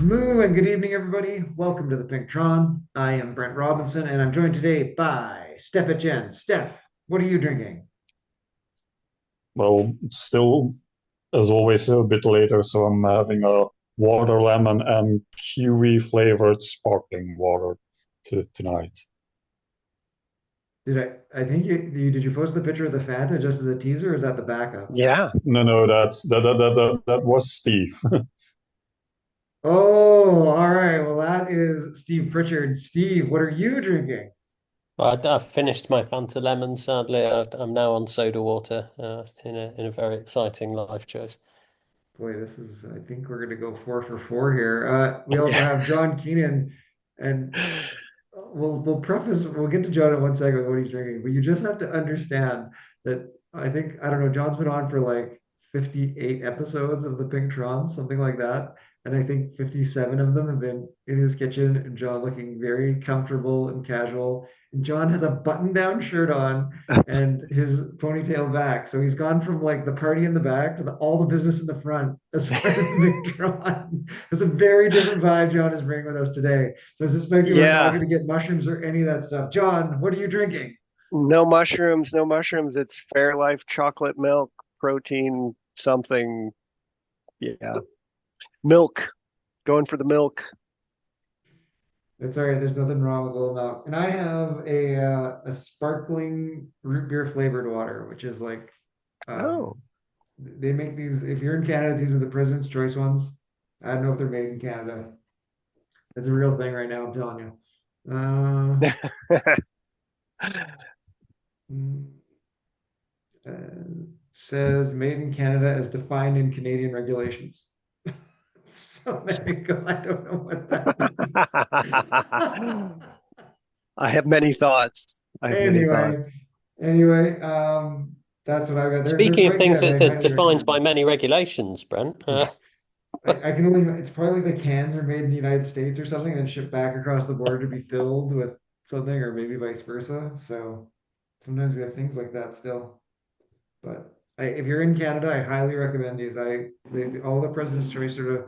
Moo and good evening, everybody. Welcome to the Pink Tron. I am Brent Robinson, and I'm joined today by Stef at Jen. Steph, what are you drinking? Well, still, as always, a bit later, so I'm having a water lemon and kiwi flavored sparkling water tonight. Did I think did you post the picture of the Fanta just as a teaser, or is that the backup? Yeah. No, that was Steve. Oh, all right. Well, that is Steve Pritchard. Steve, what are you drinking? I've finished my Fanta lemon, sadly. I'm now on soda water in a very exciting life choice. Boy, I think we're going to go four for four here. We also Yeah. have John Keenan, and we'll get to John in one second with what he's drinking, but you just have to understand that I don't know, John's been on for like 58 episodes of the Pink Tron, something like that. And I think 57 of them have been in his kitchen and John looking very comfortable and casual. And John has a button-down shirt on and his ponytail back. So he's gone from like the party in the back to all the business in the front as part of the Pink Tron. It's a very different vibe John is bringing with us today. So I suspect you are not Yeah. going to get mushrooms or any of that stuff. John, what are you drinking? No mushrooms, no mushrooms. It's Fairlife chocolate milk, protein, something. Yeah. Milk. Going for the milk. It's all right. There's nothing wrong with a little milk. And I have a sparkling root beer flavored water, which is like Oh. they make these. If you're in Canada, these are the President's Choice ones. I don't know if they're made in Canada. It's a real thing right now. I'm telling you. Uh, mm, Says made in Canada as defined in Canadian regulations. So there you go. I don't know what that means. I have many thoughts. I have many Anyway, thoughts. anyway, that's what I've got. They're Speaking of quite things good. that I are highly defined recommend by them. many regulations, Brent. I can only, it's probably like the cans are made in the United States or something and shipped back across the border to be filled with something, or maybe vice versa. So sometimes we have things like that still. But if you're in Canada, I highly recommend these. All the President's Choice sort of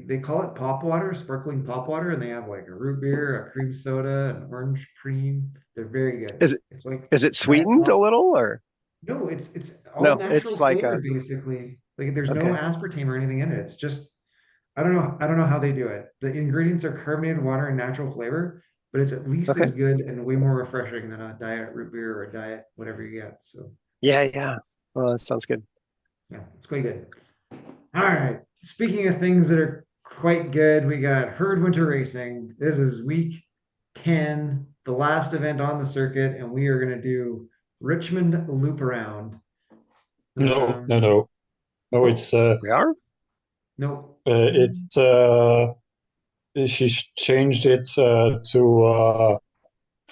they call it pop water, sparkling pop water, and they have like a root beer, a cream soda, an orange cream. They're very good. Is it It's like is it Diet sweetened a Pop. little or No, it's all no? natural It's like flavor a basically. Like there's no okay. aspartame or anything in it. It's just I don't know how they do it. The ingredients are carbonated water and natural flavor, but it's at least Okay. as good and way more refreshing than a diet root beer or a diet whatever you get. So Yeah, yeah. Well, that sounds good. yeah, it's quite good. All right. Speaking of things that are quite good, we got Herd Winter Racing. This is week 10, the last event on the circuit, and we are going to do Richmond Loop Around. No, no, Um, no, no. oh, We are? no. It she's changed it to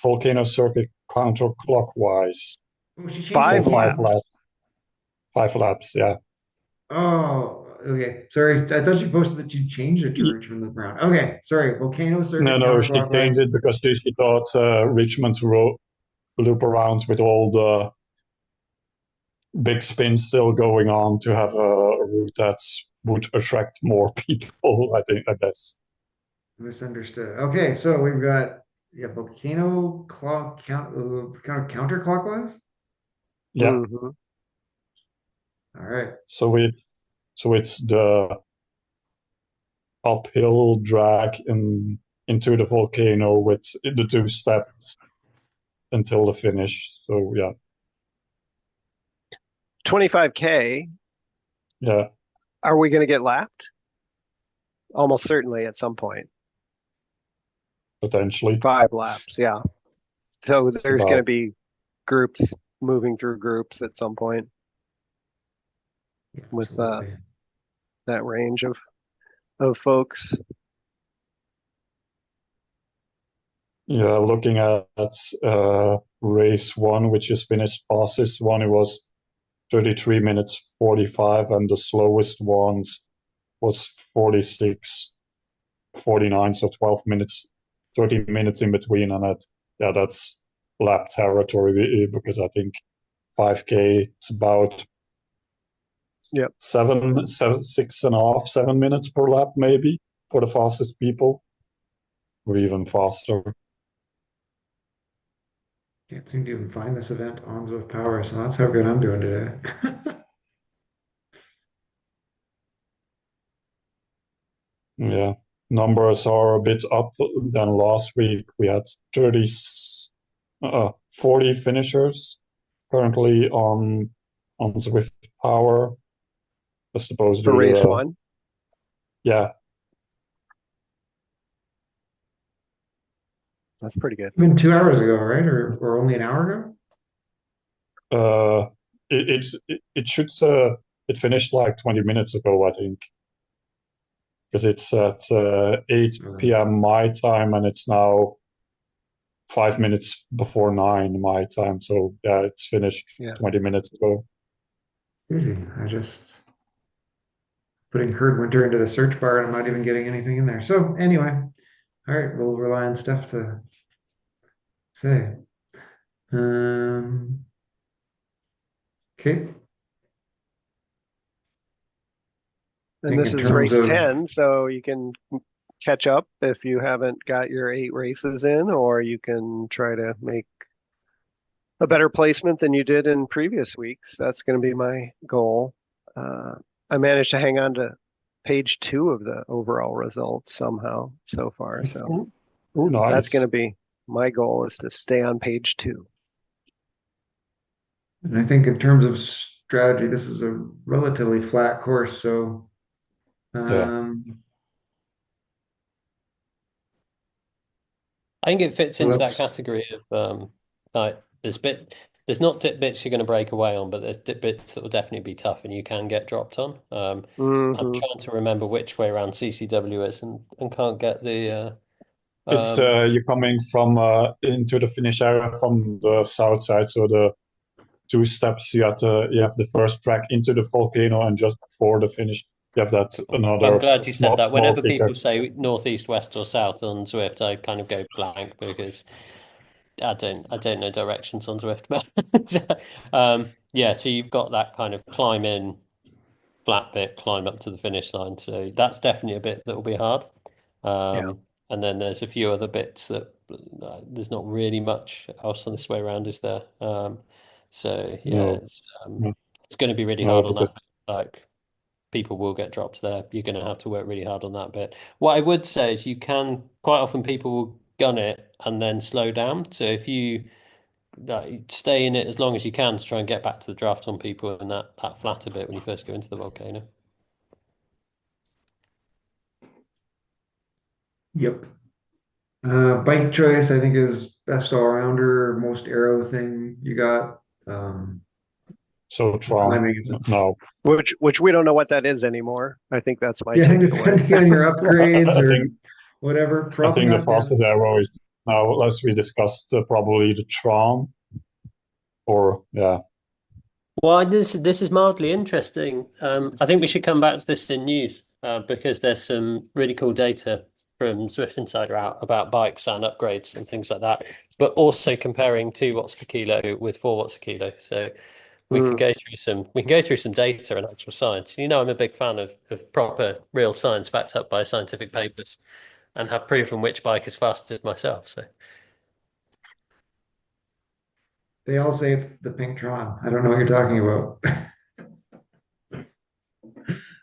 volcano circuit counterclockwise Oh, she changed the for Five five laps. name. laps. 5 laps, yeah. Oh, okay. Sorry. I thought you posted that you changed it to Richmond Loop Around. Okay. Sorry. Volcano No, Circuit no, she counterclockwise. changed it because she thought Richmond loop around with all the big spin still going on to have a route that would attract more people, I think, I guess. Misunderstood. Okay. So we've got, yeah, volcano counterclockwise. Yeah. Hmm. All right. So it's the uphill drag into the volcano with the two steps until the finish. So yeah, 25K. yeah, Are we going to get lapped? Almost certainly at some point. potentially. 5 laps. Yeah. So It's there's going to about be groups moving through groups at some point Yeah, with absolutely. that range of folks. yeah, looking at race one, which is finished fastest one, it was 33 minutes 45, and the slowest ones was 46:49, so 12 minutes, 30 minutes in between. And yeah, that's lap territory because I think 5K, it's about Yep. 6.5, 7 minutes per lap, maybe. for the fastest people, or even faster. Can't seem to even find this event on Zwift Power, so that's how good I'm doing today. Yeah, numbers are a bit up than last week. We had 40 finishers currently on Zwift Power, as opposed For to race one. yeah. That's pretty good. Even 2 hours ago, right? Or only an hour ago? It should it finished like 20 minutes ago, I think, because it's at 8 p.m. my time, and it's now 5 minutes before 9 my time. So yeah, it's finished 20 minutes ago. Easy. I just putting Herd Winter into the search bar and I'm not even getting anything in there. So anyway, all right, we'll rely on Stef to say. Okay. And this is race 10, so you can catch up if you haven't got your 8 races in, or you can try to make a better placement than you did in previous weeks. That's going to be my goal. I managed to hang on to page 2 of the overall results somehow so far. So nice. That's going to be my goal, is to stay on page 2. And I think in terms of strategy, this is a relatively flat course. So yeah. I think it fits into that category of like there's not dip bits you're going to break away on, but there's dip bits that will definitely be tough and you can get dropped on. I'm trying to remember which way around CCW is and can't get the it's you're coming from into the finish area from the south side, so the 2 steps you have the first track into the volcano, and just before the finish you have that another. I'm glad you said that. Whenever people say northeast, west, or south on Zwift, I kind of go blank because I don't know directions on Zwift. But yeah, so you've got that kind of climb in, flat bit, climb up to the finish line. So that's definitely a bit that will be hard. And then there's a few other bits that there's not really much else on this way around, is there? So yeah, it's going to be really hard on that bit. Like, people will get drops there. You're going to have to work really hard on that bit. What I would say is you can, quite often people will gun it and then slow down. So if you stay in it as long as you can to try and get back to the draft on people in that flatter bit when you first go into the volcano. Yep. Bike choice, I think, is best all-rounder, most aero thing you got. So Tron, no. Which we don't know what that is anymore. I think that's my takeaway. Depending on your upgrades or whatever. I think the fastest aero is now, as we discussed, probably the Tron. Or yeah. Well, this is mildly interesting. I think we should come back to this in news because there's some really cool data from Zwift Insider out about bikes and upgrades and things like that, but also comparing 2 watts per kilo with 4 watts a kilo. So we can go through some data and actual science. You know, I'm a big fan of proper real science backed up by scientific papers, and have proven which bike is fastest myself. So they all say it's the pink Tron. I don't know what you're talking about.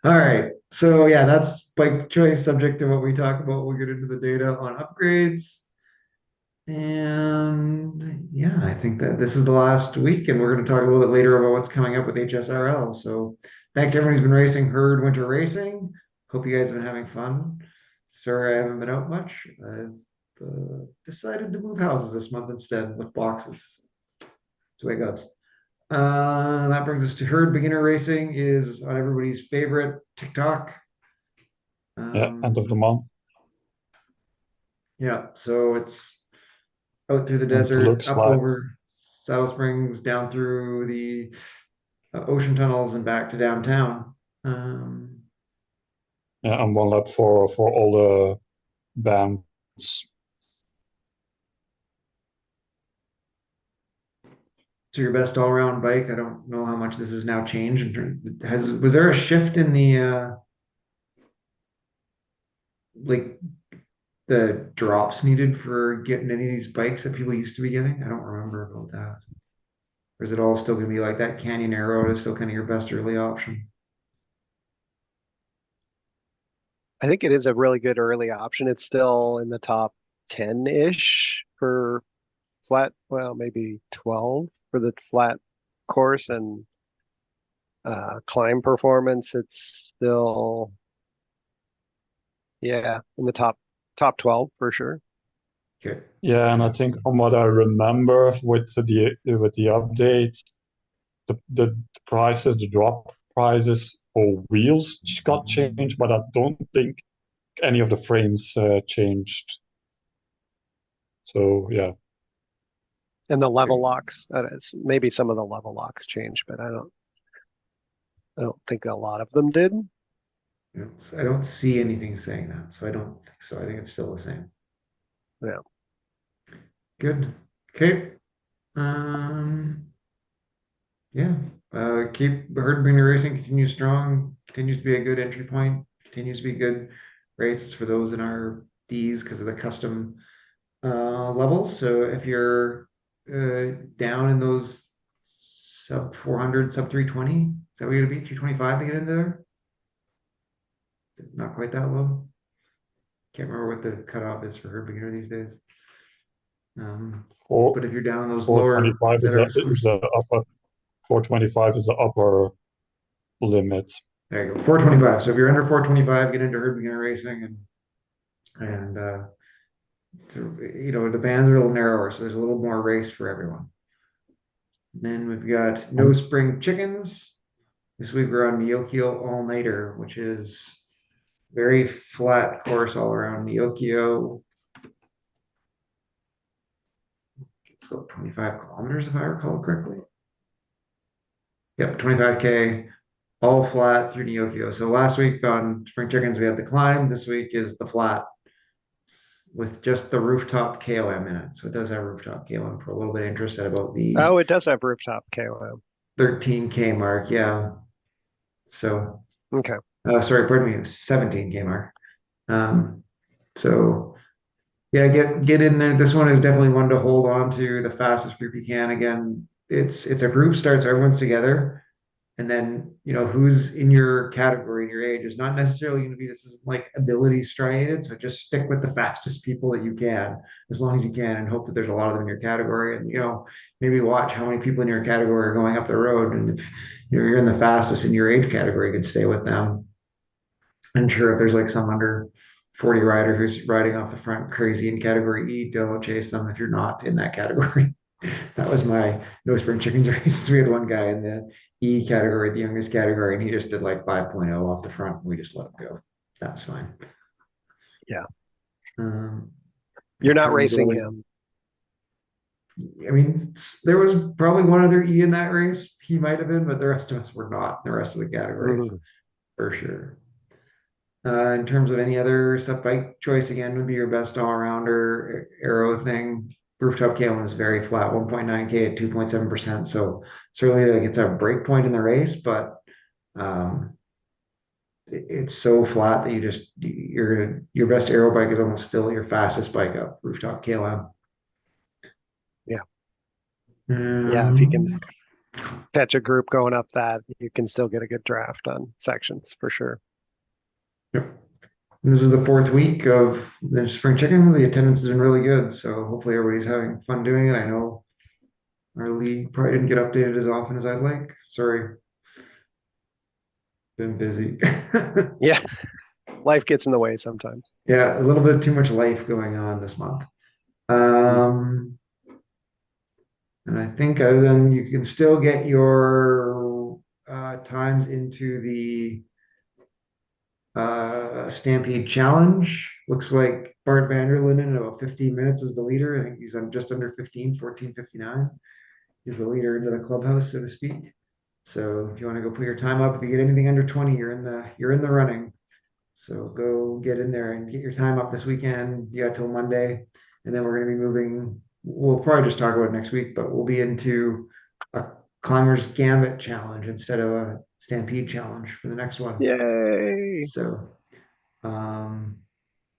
All right. So yeah, that's bike choice, subject to what we talk about. We'll get into the data on upgrades. And yeah, I think that this is the last week, and we're going to talk a little bit later about what's coming up with HSRL. So thanks to everyone who's been racing Herd Winter Racing. Hope you guys have been having fun. Sorry I haven't been out much. I've decided to move houses this month instead with boxes. That's the way it goes. That brings us to Herd Beginner Racing, is on everybody's favorite TikTok. End of the month. Yeah, so it's out through the desert, up over Saddle Springs, down through the ocean tunnels and back to downtown. Yeah, and 1 lap for all the bands. So your best all-around bike. I don't know how much this has now changed. Was there a shift in the like the drops needed for getting any of these bikes that people used to be getting? I don't remember about that. Or is it all still going to be like that Canyon Arrow is still kind of your best early option? I think it is a really good early option. It's still in the top 10-ish for flat, well, maybe 12 for the flat course, and climb performance. It's still, yeah, in the top 12 for sure. Okay. Yeah, and I think from what I remember with the update, the prices, the drop prices for wheels got changed, but I don't think any of the frames changed. So yeah. And the level locks, maybe some of the level locks changed, but I don't think a lot of them did. I don't see anything saying that, so I don't think so. I think it's still the same. Yeah. Good. Okay. Yeah. Keep Herd Bring Racing continues strong, continues to be a good entry point, continues to be good races for those in our Ds because of the custom levels. So if you're down in those sub 400, sub 320, is that what you're gonna be? 325 to get into there? Not quite that low. Can't remember what the cutoff is for Herd Beginner these days. But if you're down in those lower 425 ZRacing, is the upper 425 is the upper limit. there you go, 425. So if you're under 425, get into Herd Beginner Racing, and the bands are a little narrower, so there's a little more race for everyone. Then we've got No Spring Chickens. This week we're on Neokio All Nighter, which is very flat course all around Neokio. It's about 25 kilometers if I recall correctly. Yep, 25K, all flat through Neokio. So last week on Spring Chickens we had the climb. This week is the flat with just the rooftop KOM in it. So it does have rooftop KOM for a little bit of interest at about the Oh, it does have rooftop KOM. 13K mark. Yeah. So, Okay. sorry, pardon me, 17K mark. So yeah, get in there. This one is definitely one to hold on to the fastest group you can. Again, it's a group start, so everyone's together. And then, who's in your category and your age is not necessarily going to be, this is like ability striated. So just stick with the fastest people that you can, as long as you can, and hope that there's a lot of them in your category. And, maybe watch how many people in your category are going up the road. And if you're in the fastest in your age category, you can stay with them. And sure, if there's like some under 40 rider who's riding off the front crazy in category E, don't chase them if you're not in that category. That was my No Spring Chickens races. We had one guy in the E category, the youngest category, and he just did like 5.0 off the front. We just let him go. That was fine. Yeah. Um, You're not racing him. I mean, there was probably one other E in that race. He might have been, but the rest of us were not. The rest of the categories, for sure. In terms of any other stuff, bike choice again would be your best all-rounder arrow thing. Rooftop KOM is very flat, 1.9K at 2.7%. So certainly like it's a break point in the race, but it's so flat that your best aero bike is almost still your fastest bike up, rooftop KOM. Yeah. Yeah, if you can catch a group going up that, you can still get a good draft on sections for sure. Yep. This is the fourth week of the Spring Chickens. The attendance has been really good, so hopefully everybody's having fun doing it. I know our league probably didn't get updated as often as I'd like. Sorry. Been busy. Yeah. Life gets in the way sometimes. Yeah, a little bit too much life going on this month. And I think other than you can still get your times into the Stampede Challenge. Looks like Bart Vanderlinden in about 15 minutes is the leader. I think he's on just under 15, 14:59. He's the leader into the clubhouse, so to speak. So if you want to go put your time up, if you get anything under 20, you're in the running. So go get in there and get your time up this weekend. You got till Monday, and then we're going to be moving. We'll probably just talk about it next week, but we'll be into a Climbers Gambit challenge instead of a Stampede challenge for the next one. Yay! So,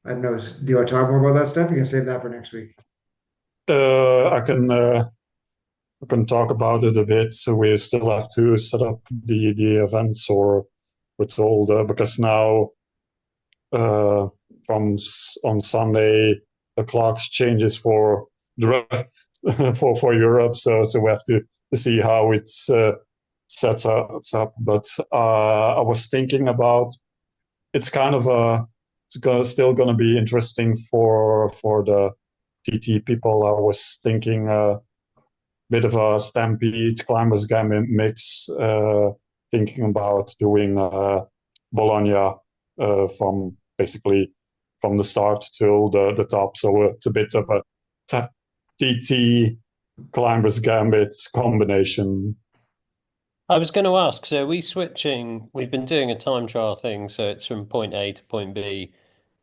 I don't know. Do you want to talk more about that stuff? You can save that for next week. I can talk about it a bit. So we still have to set up the events or with all the because now uh, on Sunday the clocks changes for the for Europe. So we have to see how it's sets up. But I was thinking about it's kind of still going to be interesting for the TT people. I was thinking a bit of a Stampede Climbers Gambit mix, thinking about doing Bologna from basically from the start till the top. So it's a bit of a TT Climbers Gambit combination. I was going to ask, so we've been doing a time trial thing, so it's from point A to point B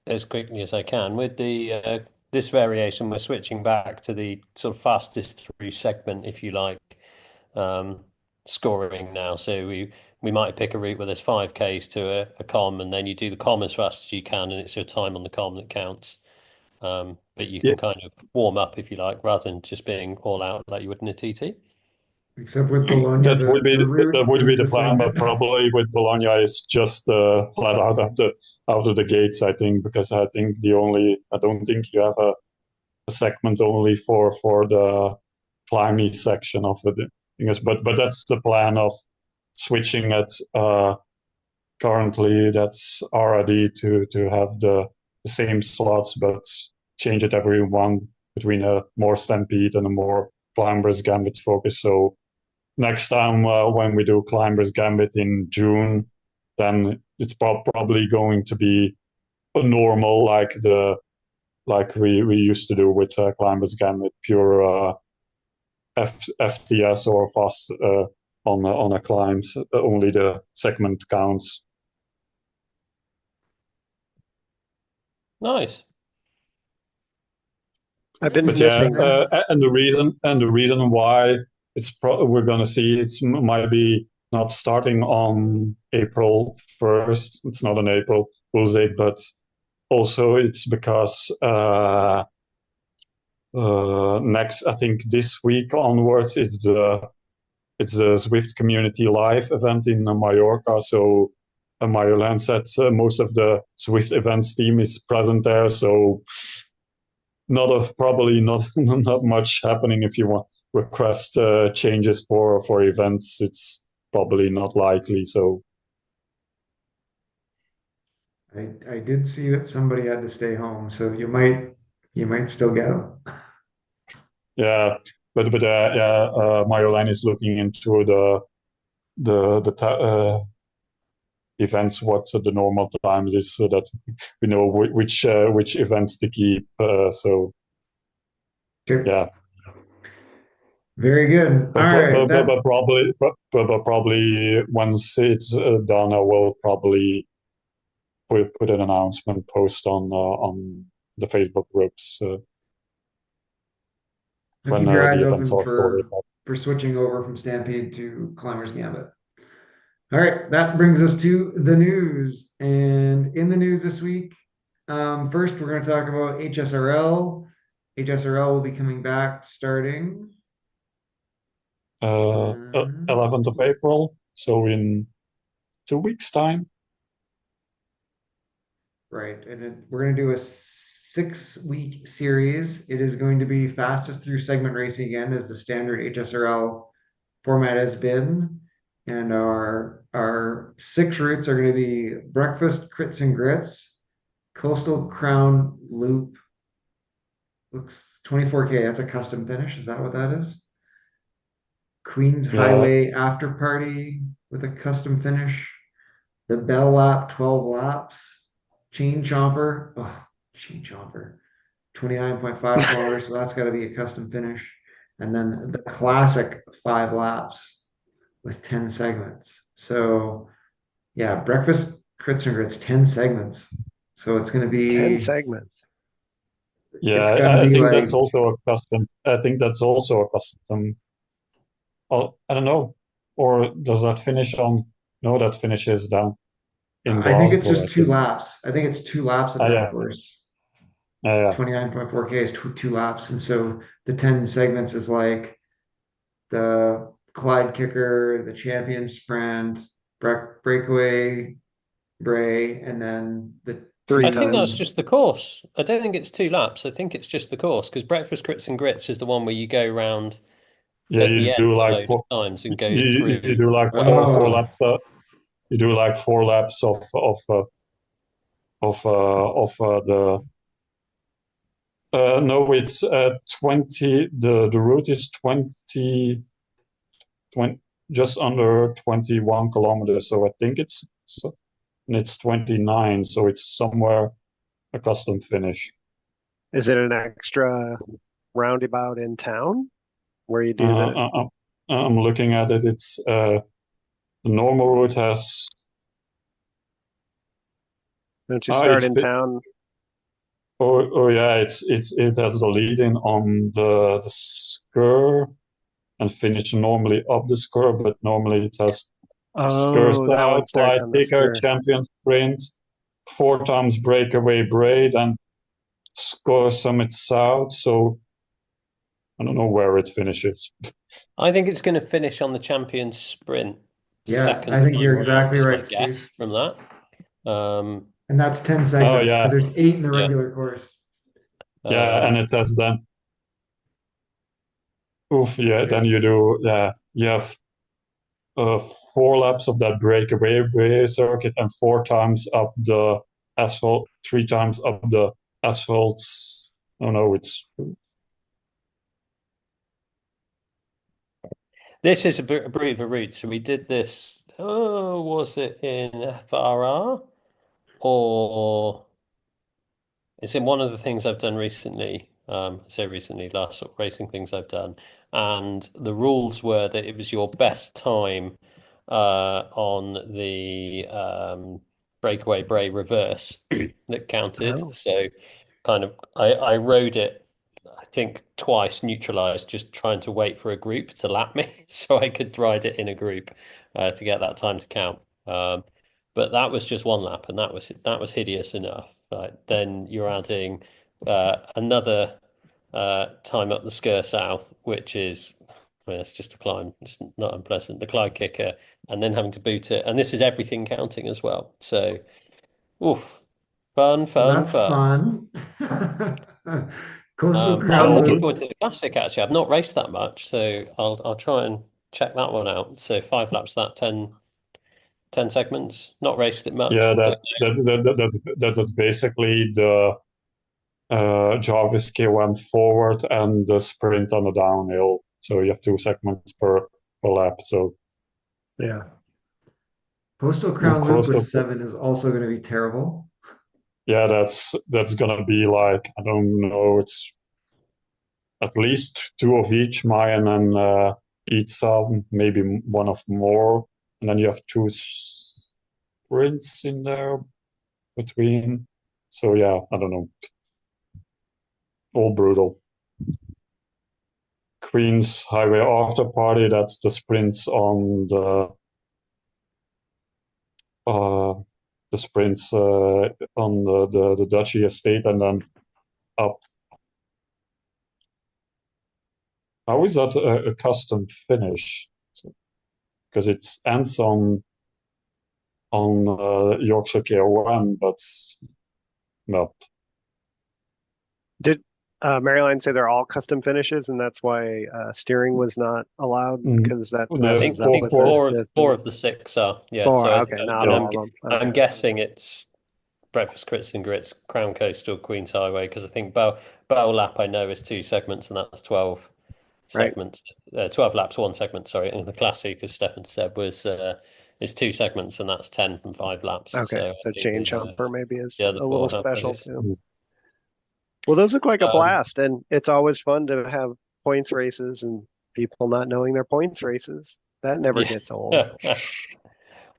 as quickly as I can. With the this variation, we're switching back to the sort of fastest through segment, if you like, um, scoring now. So we might pick a route where there's 5Ks to a com, and then you do the com as fast as you can, and it's your time on the com that counts. But you Yeah, can kind of warm up, if you like, rather than just being all out like you would in a TT. Except with Bologna, the that route would be is the the plan, same. but probably with Bologna it's just flat out of the gates. I think because I don't think you have a segment only for the climbing section of the things, but that's the plan of switching it. Currently, that's already to have the same slots, but change it every one between a more Stampede and a more Climbers Gambit focus. So next time when we do Climbers Gambit in June, then it's probably going to be a normal like we used to do with Climbers Gambit, pure FTS or fast on a climbs. Only the segment counts. Nice. I've been But yeah, missing. and the reason why we're gonna see it's might be not starting on April 1st. It's not an April Fool's Day, but also it's because next I think this week onwards it's the Swift Community Live event in Mallorca. So Mario said most of the Swift events team is present there. So probably not not much happening if you want request changes for events. It's probably not likely. So I did see that somebody had to stay home, so you might still get them. yeah, but yeah, Marjolein is looking into the events, what the normal times is, so that we know which events to keep. So Okay, yeah, very good. All right, but probably once it's done, I will probably put an announcement post on the Facebook groups so when keep your eyes the events open are sorted. for switching over from Stampede to Climbers Gambit. All right, that brings us to the news. And in the news this week, first we're going to talk about HSRL. HSRL will be coming back starting. 11th of April, so in 2 weeks' time. Right, and we're going to do a 6-week series. It is going to be fastest through segment racing again, as the standard HSRL format has been. And our 6 routes are going to be Breakfast, Crits and Grits, Coastal Crown Loop. Looks 24K. That's a custom finish. Is that what that is? Queens Yeah, Highway After Party with a custom finish. The Bell Lap, 12 laps. Chain Chomper. Oh, Chain Chomper. 29.5 kilometers. So that's got to be a custom finish. And then the classic 5 laps with 10 segments. So yeah, breakfast crits and grits, 10 segments. So 10 segments. It's yeah. gonna I be think that's like, also a custom. I think that's also a custom. Oh, I don't know. Or does that finish on? No, that finishes down in I think it's Glasgow, I just two think. laps. I think it's 2 laps at Ah, that yeah, course. Yeah, 29.4K is two laps. And so the 10 segments is like the Clyde kicker, the champion sprint, breakaway, Bray, and then the Three I think that's times. just the course. I don't think it's 2 laps. I think it's just the course because Breakfast Grits and Grits is the one where you go round yeah. at the You end do a like load of times and go you through. do like four Oh, laps. You do like 4 laps of the. No, it's 20. The route is 20, just under 21 kilometers. So I think it's 29. So it's somewhere a custom finish. Is it an extra roundabout in town where you Uh, do the? uh, uh, I'm looking at it. It's the normal route has. Don't you start It's in town? oh yeah, it has the lead in on the Skur and finish normally up the Skur, but normally it has Skur Oh, that South, one starts Clyde on the Kicker, skirt. Champion Sprint, 4 times breakaway braid, and Skur Summit South. So I don't know where it finishes. I think it's going to finish on the Champions Sprint yeah, second I think time you're round, exactly is my right, Steve. guess from that. And that's 10 Oh segments because yeah, there's 8 in the Yeah. regular course. yeah, and Um, it has then. Oof, yeah. Then you It's do, yeah. You have 4 laps of that breakaway circuit and 4 times up the asphalt, 3 times up the asphalts. Oh no, it's this is a bit of a route. So we did this. Oh, was it in FRR or it's in one of the things I've done recently? I say recently, last sort of racing things I've done, and the rules were that it was your best time on the breakaway Bray reverse that counted. Oh, So kind of I rode it I think twice neutralized just trying to wait for a group to lap me so I could ride it in a group to get that time to count. But that was just 1 lap and that was hideous enough. Then you're adding another time up the Sker South, which is well, it's just a climb. It's not unpleasant. The Clyde kicker, and then having to boot it, and this is everything counting as well. So, oof, fun, so fun, that's fun. fun. Coastal I'm Crown looking Loop. forward to the classic actually. I've not raced that much, so I'll try and check that one out. So 5 laps, that 10 segments. Not raced it yeah. much. That Don't that that that that's basically the Jarvis went forward and the sprint on the downhill. So you have 2 segments per lap. So yeah. Coastal Crown Loop with coastal, 7 is also going to be terrible. yeah, that's gonna be like I don't know. It's at least 2 of each, Mayan and Pizza, maybe one of more, and then you have 2 sprints in there between. So yeah, I don't know, all brutal. Queens Highway After Party, that's the sprints on uh, the sprints on the Duchy estate, and then up. How is that a custom finish? Because it ends on Yorkshire KOM, but no. Did Maryline say they're all custom finishes, and that's why steering was not allowed Mm. because that No, messes I up think with four of the six are four. So Okay, not and all of them. I'm Okay. guessing it's Breakfast Crits and Grits, Crown Coastal, Queens Highway because I think Bow Lap I know is 2 segments and that's 12 Right. segments, 12 laps, 1 segment. Sorry, and the Classic, as Stefan said, was is 2 segments and that's 10 from 5 laps. Okay. So I So think chain jumper maybe is the other a little four have special those. too. Well, those look like a Um, blast, and it's always fun to have points races and people not knowing their points races. That never yeah. gets old.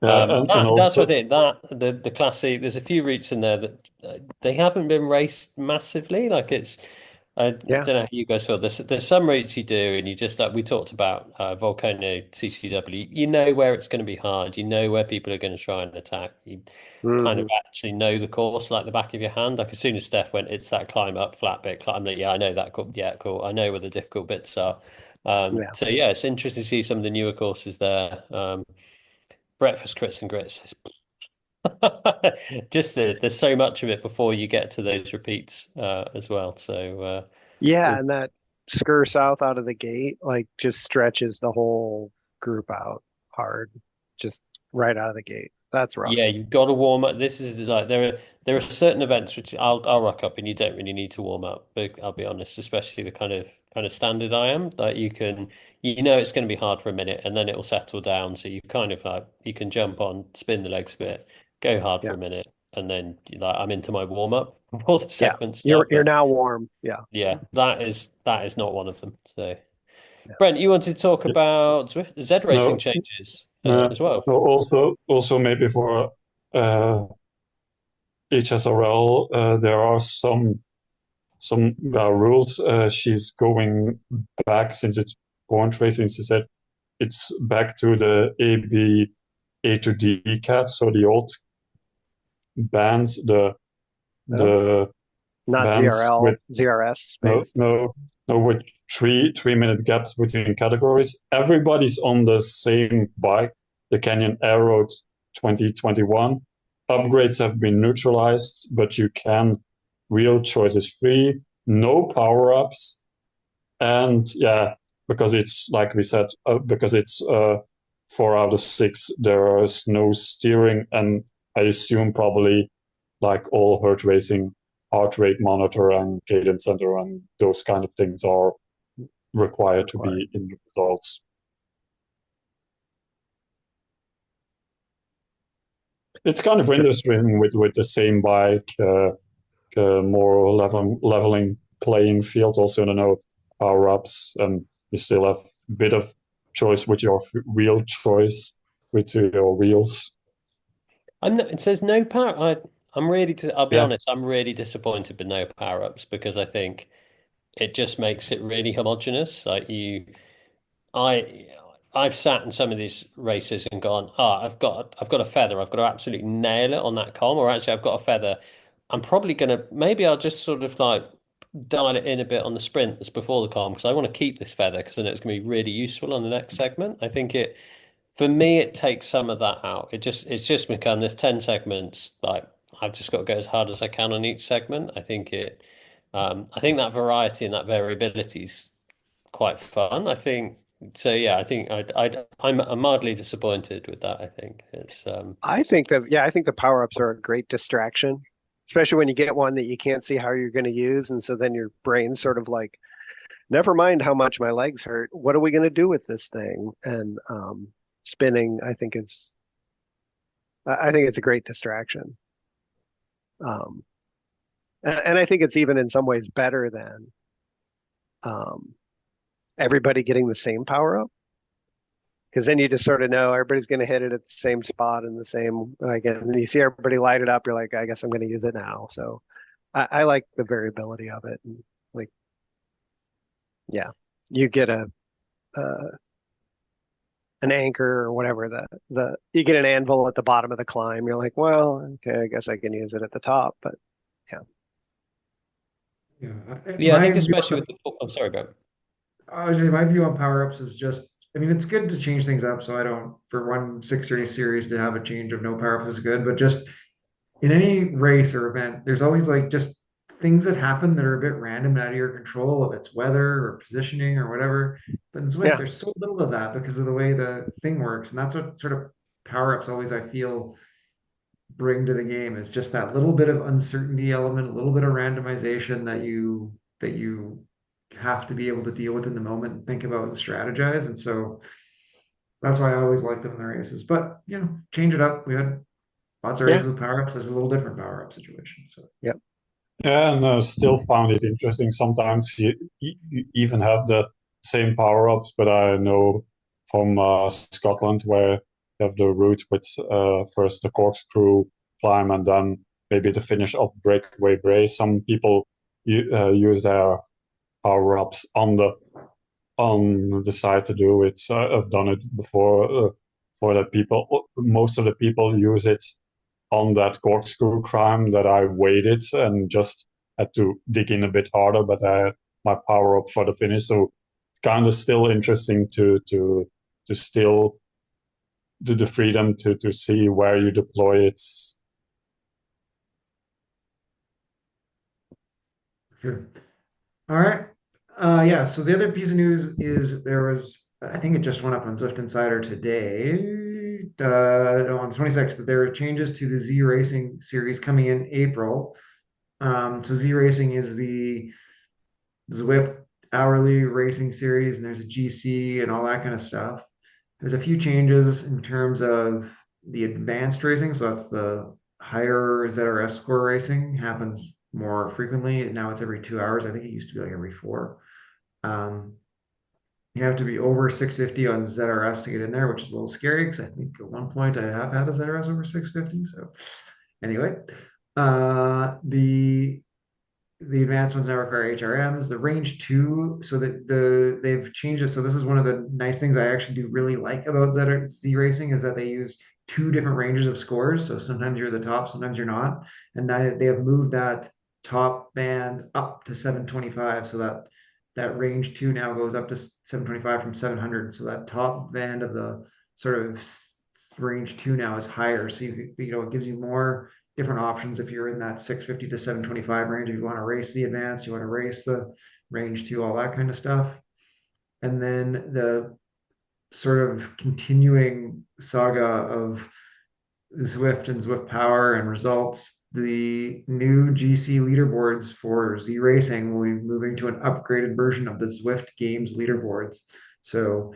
And That's also what it that the Classic. There's a few routes in there that they haven't been raced massively. Like it's I don't know how you guys feel. There's some routes you do, and you just like we talked about Volcano CCW. You know where it's going to be hard. You know where people are going to try and attack. You kind of Hmm. actually know the course like the back of your hand. Like as soon as Stef went, it's that climb up, flat bit, climb. Like, yeah, I know that. Cool. Yeah, cool. I know where the difficult bits are. Yeah. So yeah, it's interesting to see some of the newer courses there. Breakfast crits and grits. Just there's so much of it before you get to those repeats as well. So Yeah, and that Skur South out of the gate like just stretches the whole group out hard, just right out of the gate. That's rough. yeah, you've got to warm up. This is like there are certain events which I'll rock up and you don't really need to warm up. But I'll be honest, especially the kind of standard I am, that you know it's going to be hard for a minute and then it will settle down. So you kind of like you can jump on, spin the legs a bit, go hard for Yeah. a minute, and then like I'm into my warm up before the Yeah. segments You're start. you're But now warm. Yeah. yeah, that is not one of them. So Yeah. Brent, you wanted to talk Yeah. about Z racing No, changes no. as well. So also maybe for HSRL, there are some rules. She's going back since it's point racing. She said it's back to the AB A to D cat. So the old bands, Oh, the not bands ZRL, with ZRS no space. no no with 3 minute gaps between categories. Everybody's on the same bike, the Canyon Aero 2021. Upgrades have been neutralized, but you can wheel choices free, no power ups, and yeah, because it's like we said, because it's 4 out of 6, there is no steering, and I assume probably like all hurt racing, heart rate monitor and cadence center and those kind of things are required to Required. be in the results. It's kind of interesting with the same bike, more leveling playing field. Also, I don't know, power ups, and you still have a bit of choice with your wheel choice with your wheels. It says no power. I'm really. I'll be Yeah, honest. I'm really disappointed with no power ups because I think it just makes it really homogenous. Like I, I've sat in some of these races and gone, I've got a feather. I've got to absolutely nail it on that column. Or actually, I've got a feather. I'm probably gonna. Maybe I'll just sort of like dial it in a bit on the sprint that's before the column because I want to keep this feather because I know it's going to be really useful on the next segment. I think for me, it takes some of that out. It's just become there's 10 segments. Like I've just got to go as hard as I can on each segment. I think that variety and that variability is quite fun. I think so. Yeah, I think I'm mildly disappointed with that. I think it's I think the power ups are a great distraction, especially when you get one that you can't see how you're going to use, and so then your brain's sort of like, never mind how much my legs hurt. What are we going to do with this thing? And spinning, I think it's a great distraction. Um, and I think it's even in some ways better than um, everybody getting the same power up. Because then you just sort of know everybody's going to hit it at the same spot and the same again. And you see everybody light it up. You're like, I guess I'm going to use it now. So I like the variability of it. And like, yeah, you get an anchor or whatever the you get an anvil at the bottom of the climb. You're like, well, okay, I guess I can use it at the top. But yeah, yeah. I My think view especially on with the. I'm sorry, bro. my view on power ups is just, I mean, it's good to change things up. So I don't, for one 630 series to have a change of no power ups is good, but just in any race or event, there's always like just things that happen that are a bit random and out of your control, if it's weather or positioning or whatever. But in Zwift, yeah, there's so little of that because of the way the thing works. And that's what sort of power ups always, I feel, bring to the game is just that little bit of uncertainty element, a little bit of randomization that you have to be able to deal with in the moment and think about and strategize. And so that's why I always like them in the races. But change it up. We had lots of yeah, races with power ups. This is a little different power up situation. So yeah, yeah, and still found it interesting. Sometimes you even have the same power ups, but I know from Scotland where you have the route with first the corkscrew climb and then maybe the finish up breakaway brace. Some people use their power ups on the side to do it. I've done it before. For that, most of the people use it on that corkscrew climb that I waited and just had to dig in a bit harder, but I had my power up for the finish. So kind of still interesting to still do the freedom to see where you deploy it. Sure. All right. Yeah. So the other piece of news is I think it just went up on Zwift Insider today, on the 26th, that there are changes to the ZRacing series coming in April. So ZRacing is the Zwift hourly racing series, and there's a GC and all that kind of stuff. There's a few changes in terms of the advanced racing. So that's the higher ZRS score racing happens more frequently. Now it's every 2 hours. I think it used to be like every four. Um, you have to be over 650 on ZRS to get in there, which is a little scary because I think at one point I have had a ZRS over 650. So anyway, the advanced ones now require HRMs. The range two, so that they've changed it. So this is one of the nice things I actually do really like about Z Racing is that they use two different ranges of scores. So sometimes you're the top, sometimes you're not, and that they have moved that top band up to 725, so that range two now goes up to 725 from 700. So that top band of the sort of range two now is higher. So it gives you more different options if you're in that 650 to 725 range. If you want to race the advanced, you want to race the range two, all that kind of stuff. And then the sort of continuing saga of Zwift and Zwift Power and results. The new GC leaderboards for Z Racing will be moving to an upgraded version of the Zwift Games leaderboards. So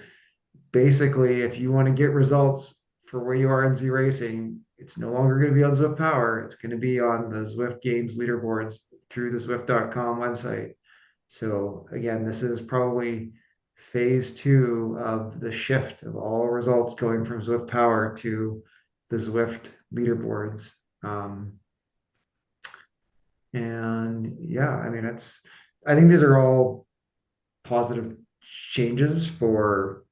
basically, if you want to get results for where you are in Z Racing, it's no longer going to be on Zwift Power. It's going to be on the Zwift Games leaderboards through the Zwift.com website. So again, this is probably phase two of the shift of all results going from Zwift Power to the Zwift leaderboards. And yeah, I mean, I think these are all positive changes for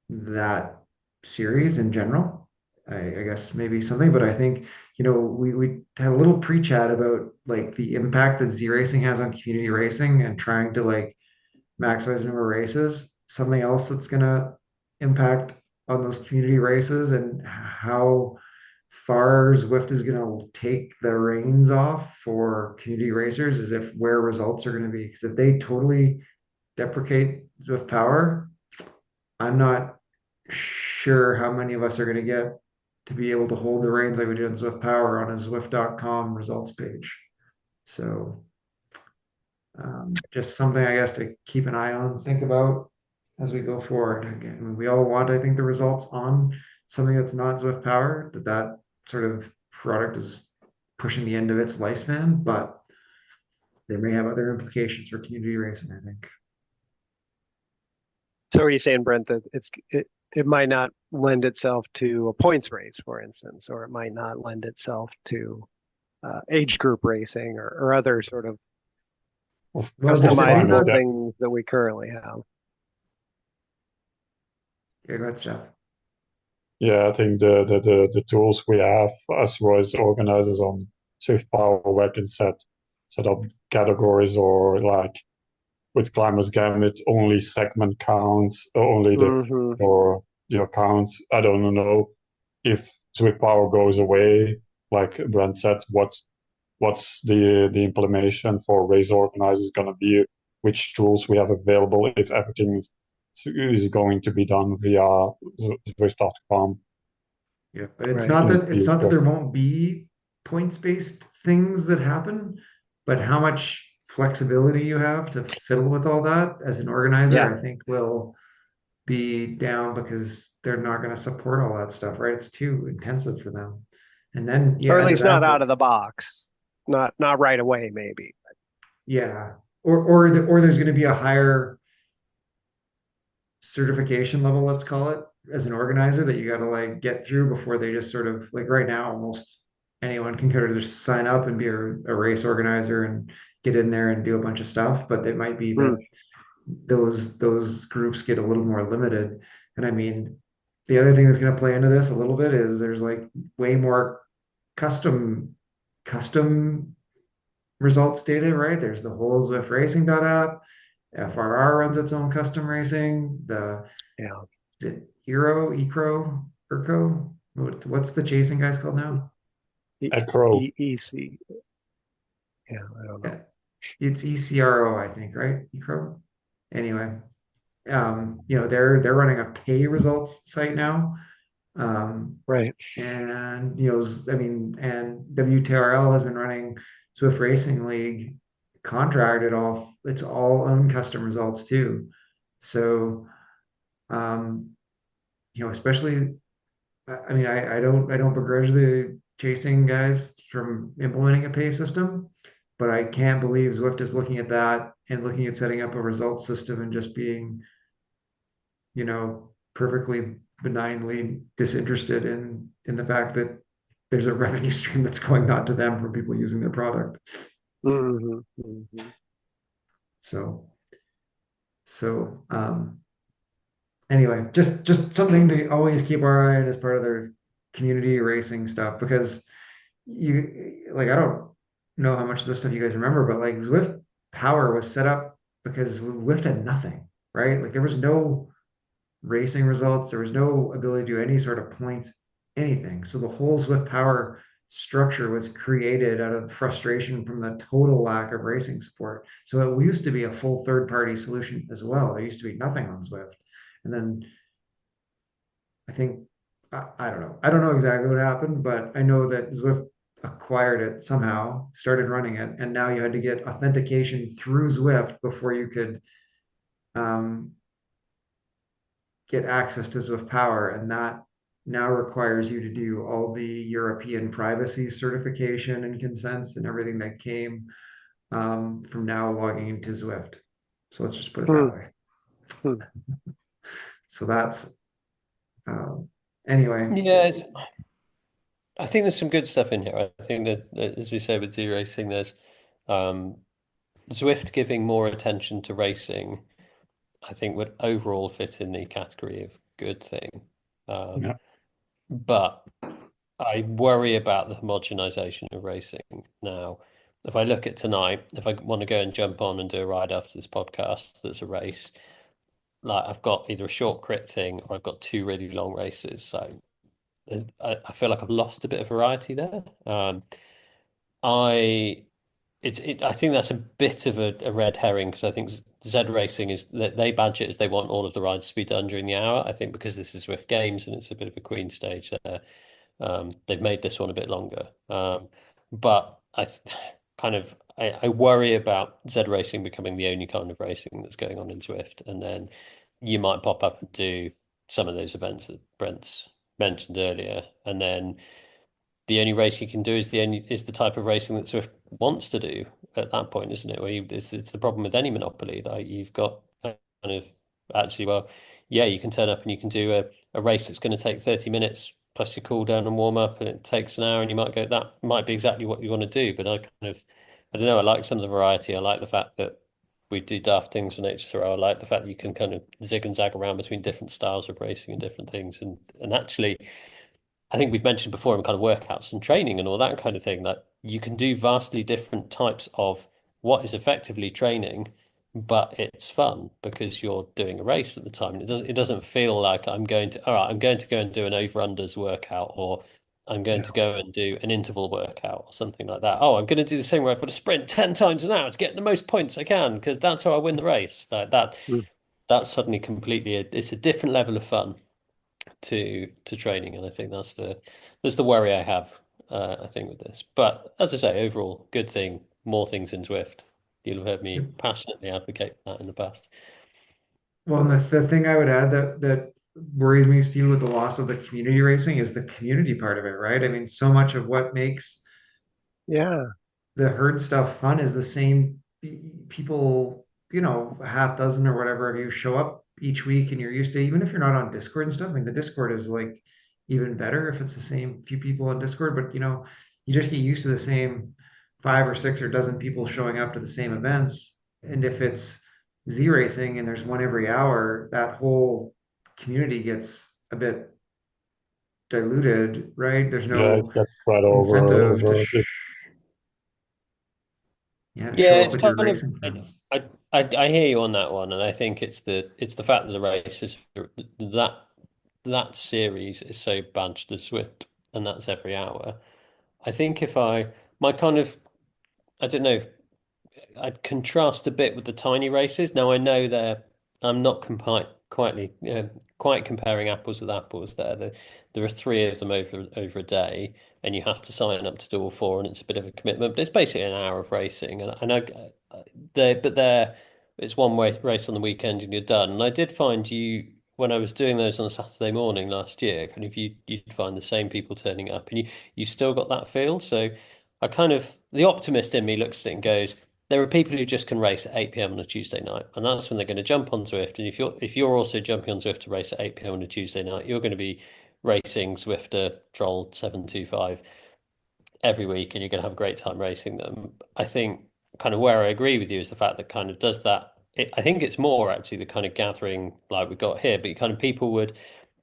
that series in general. I guess maybe something, but I think, we had a little pre-chat about like the impact that Z Racing has on community racing and trying to like maximize the number of races. Something else that's gonna impact on those community races and how far Zwift is gonna take the reins off for community racers is if where results are gonna be. Because if they totally deprecate Zwift Power, I'm not sure how many of us are going to get to be able to hold the reins like we do in Zwift Power on a Zwift.com results page. So just something I guess to keep an eye on, think about as we go forward. Again, we all want, I think, the results on something that's not Zwift Power, that sort of product is pushing the end of its lifespan, but they may have other implications for community racing, I think. So are you saying, Brent, that it might not lend itself to a points race, for instance, or it might not lend itself to age group racing or other sort of customizable things that we currently have? Yeah, go ahead, Stef. Yeah, I think the tools we have as race organizers on Zwift Power, where can set up categories, or like with Climbers Gambit, only segment counts, only or counts. I don't know if Zwift Power goes away, like Brent said, what's the implementation for race organizers going to be, which tools we have available if everything is going to be done via Zwift.com. Yeah, but it's not that there won't be points-based things that happen, but how much flexibility you have to fiddle with all that as an organizer, I think will be down because they're not going to support all that stuff, right? It's too intensive for them. And then, or at least not out of the box, not right away, maybe. Yeah, or there's going to be a higher certification level, let's call it, as an organizer that you got to like get through before they just sort of like right now, almost anyone can kind of just sign up and be a race organizer and get in there and do a bunch of stuff, but it might be that those groups get a little more limited. And I mean, the other thing that's going to play into this a little bit is there's like way more custom results data, right? There's the whole Zwift Racing app. FRR runs its own custom racing. Yeah. Is it Hero, Ecro, Urco? What's the chasing guys called now? EC. Yeah, I don't know. It's ECRO, I think, right? Ecro. Anyway, they're running a pay results site now. Right. And I mean, and WTRL has been running Swift Racing League contracted off its all own custom results too. So, especially, I mean, I don't begrudge the chasing guys from implementing a pay system, but I can't believe Zwift is looking at that and looking at setting up a results system and just being, perfectly benignly disinterested in the fact that there's a revenue stream that's going not to them from people using their product. So, anyway, just something to always keep our eye on as part of their community racing stuff, because I don't know how much of this stuff you guys remember, but like Zwift Power was set up because Zwift had nothing, right? Like there was no racing results. There was no ability to do any sort of points, anything. So the whole Zwift Power structure was created out of frustration from the total lack of racing support. So it used to be a full third-party solution as well. There used to be nothing on Zwift. And then I think, I don't know. I don't know exactly what happened, but I know that Zwift acquired it somehow, started running it, and now you had to get authentication through Zwift before you could get access to Zwift Power, and that now requires you to do all the European privacy certification and consents and everything that came from now logging into Zwift. So let's just put it that way. So that's anyway. Yeah, I think there's some good stuff in here. I think that, as we say with ZRacing, there's Zwift giving more attention to racing, I think would overall fit in the category of good thing. But I worry about the homogenization of racing now. If I look at tonight, if I want to go and jump on and do a ride after this podcast, that's a race. Like I've got either a short crit thing or I've got two really long races. So I feel like I've lost a bit of variety there. I think that's a bit of a red herring because I think ZRacing is that they badge it as they want all of the rides to be done during the hour. I think because this is Swift Games and it's a bit of a queen stage there, they've made this one a bit longer. But I worry about ZRacing becoming the only kind of racing that's going on in Swift, and then you might pop up and do some of those events that Brent's mentioned earlier, and then the only race you can do is the type of racing that Swift wants to do at that point, isn't it? Where it's the problem with any monopoly. Like you've got kind of actually, well, yeah, you can turn up and you can do a race that's going to take 30 minutes plus your cool down and warm up, and it takes an hour, and you might go, that might be exactly what you want to do. But I don't know, I like some of the variety. I like the fact that we do daft things on HSRL. I like the fact that you can kind of zig and zag around between different styles of racing and different things. And actually, I think we've mentioned before in kind of workouts and training and all that kind of thing that you can do vastly different types of what is effectively training, but it's fun because you're doing a race at the time. And it doesn't feel like I'm going to go and do an over-unders workout, or I'm going to go and do an interval workout or something like that. Oh, I'm going to do the same where I've got to sprint 10 times an hour to get the most points I can because that's how I win the race. Like that, that's suddenly it's a different level of fun to training, and I think that's the worry I have. I think with this, but as I say, overall, good thing. More things in Zwift. You'll have heard me passionately advocate for that in the past. Well, and the thing I would add that worries me, Steve, with the loss of the community racing is the community part of it, right? I mean, so much of what makes the herd stuff fun is the same people, a half dozen or whatever of you show up each week, and you're used to, even if you're not on Discord and stuff. I mean, the Discord is like even better if it's the same few people on Discord, but you just get used to the same five or six or dozen people showing up to the same events. And if it's Z racing and there's one every hour, that whole community gets a bit diluted, right? There's Yeah, it no gets spread incentive to over a bit. yeah, to Yeah, show up it's with your kind of racing friends. I hear you on that one, and I think it's the fact that the race is that that series is so badged as Swift, and that's every hour. I think if I my kind of I don't know, I'd contrast a bit with the tiny races. Now I know I'm not quite comparing apples with apples there. There are three of them over a day, and you have to sign up to do all four, and it's a bit of a commitment. But it's basically an hour of racing, and I know there it's one way race on the weekend and you're done. And I did find you when I was doing those on a Saturday morning last year, kind of you'd find the same people turning up, and you still got that feel. So I kind of the optimist in me looks at it and goes, there are people who just can race at 8 p.m. on a Tuesday night, and that's when they're going to jump on Zwift. And if you're also jumping on Zwift to race at 8 p.m. on a Tuesday night, you're going to be racing Zwifter Troll 725 every week, and you're going to have a great time racing them. I think kind of where I agree with you is the fact that kind of does that. I think it's more actually the kind of gathering like we got here, but kind of people would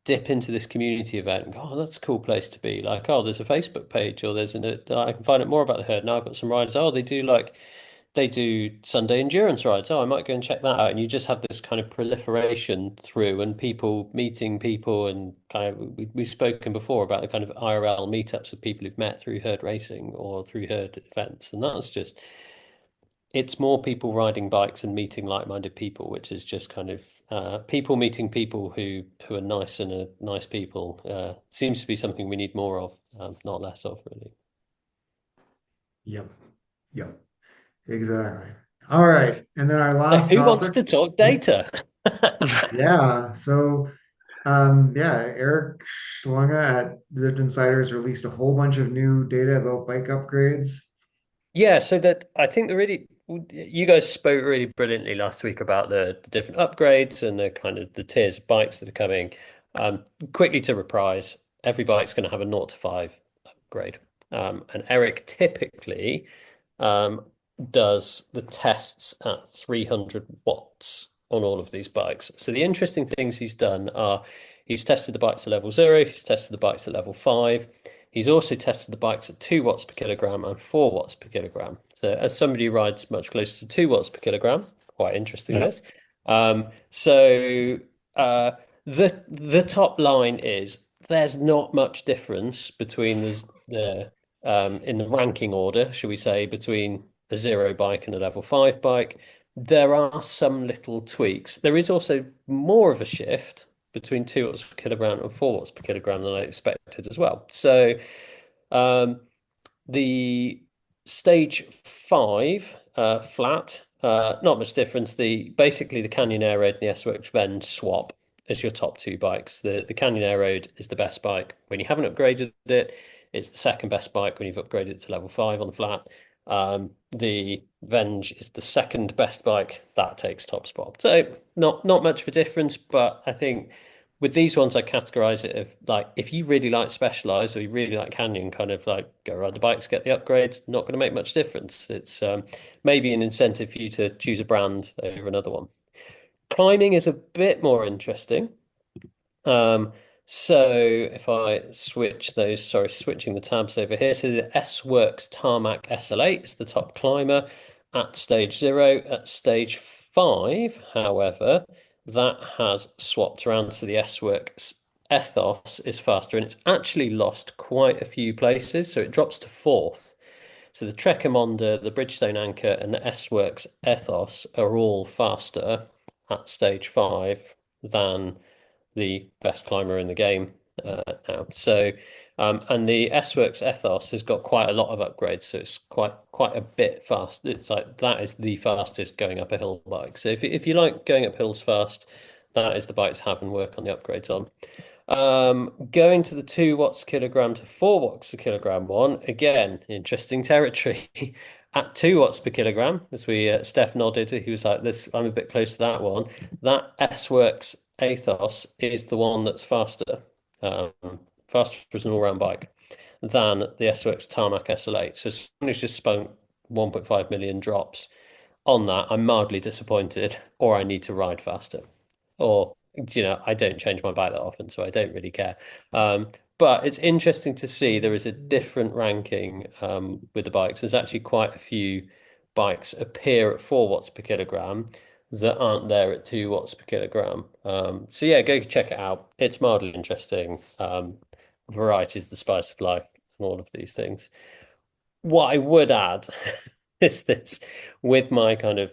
dip into this community event and go, oh, that's a cool place to be. Like, oh, there's a Facebook page, or I can find out more about the herd. Now I've got some riders. Oh, they do Sunday endurance rides. Oh, I might go and check that out. And you just have this kind of proliferation through and people meeting people and kind of we've spoken before about the kind of IRL meetups of people who've met through herd racing or through herd events. And that's just it's more people riding bikes and meeting like-minded people, which is just kind of people meeting people who are nice and are nice people. Seems to be something we need more of, not less of, really. Yep. Yep. Exactly. All right. And then our last Who wants topic. to talk data? Yeah. So, yeah, Eric Schlunga at Zwift Insiders released a whole bunch of new data about bike upgrades. Yeah, so that I think you guys spoke really brilliantly last week about the different upgrades and the kind of the tiers of bikes that are coming. Quickly to reprise, every bike's going to have a 0 to 5 upgrade. And Eric typically um, does the tests at 300 watts on all of these bikes. So the interesting things he's done are he's tested the bikes at level 0, he's tested the bikes at level 5. He's also tested the bikes at 2 watts per kilogram and 4 watts per kilogram. So, as somebody who rides much closer to 2 watts per kilogram, quite interesting Yeah. this. So, the top line is there's not much difference between the in the ranking order, shall we say, between a 0 bike and a level 5 bike. There are some little tweaks. There is also more of a shift between 2 watts per kilogram and 4 watts per kilogram than I expected as well. So um, the stage 5 flat, not much difference. Basically the Canyon Air Road and the S-Works Vend swap as your top two bikes. The Canyon Air Road is the best bike when you haven't upgraded it. It's the second best bike when you've upgraded it to level 5 on the flat. The Venge is the second best bike that takes top spot. So not much of a difference, but I think with these ones I categorize it of like if you really like Specialized or you really like Canyon, kind of like go ride the bikes, get the upgrades, not going to make much difference. It's maybe an incentive for you to choose a brand over another one. Climbing is a bit more interesting. So if I switching the tabs over here. So the S-Works Tarmac SL8 is the top climber at stage 0. At stage 5, however, that has swapped around. So the S-Works Ethos is faster, and it's actually lost quite a few places. So it drops to 4th. So the Trekker, the Bridgestone Anchor, and the S-Works Ethos are all faster at stage 5 than the best climber in the game now. So, and the S-Works Ethos has got quite a lot of upgrades, so it's quite a bit fast. It's like that is the fastest going up a hill bike. So if you like going up hills fast, that is the bike to have and work on the upgrades on. Going to the 2 watts kilogram to 4 watts a kilogram one, again, interesting territory. At 2 watts per kilogram, as Stef nodded, he was like, "This, I'm a bit close to that one." That S-Works Athos is the one that's faster as an all-round bike than the S-Works Tarmac SL8. So someone who's just 1.5 million drops on that, I'm mildly disappointed, or I need to ride faster, or I don't change my bike that often, so I don't really care. But it's interesting to see there is a different ranking with the bikes. There's actually quite a few bikes appear at 4 watts per kilogram that aren't there at 2 watts per kilogram. So yeah, go check it out. It's mildly interesting. Variety is the spice of life, and all of these things. What I would add is this with my kind of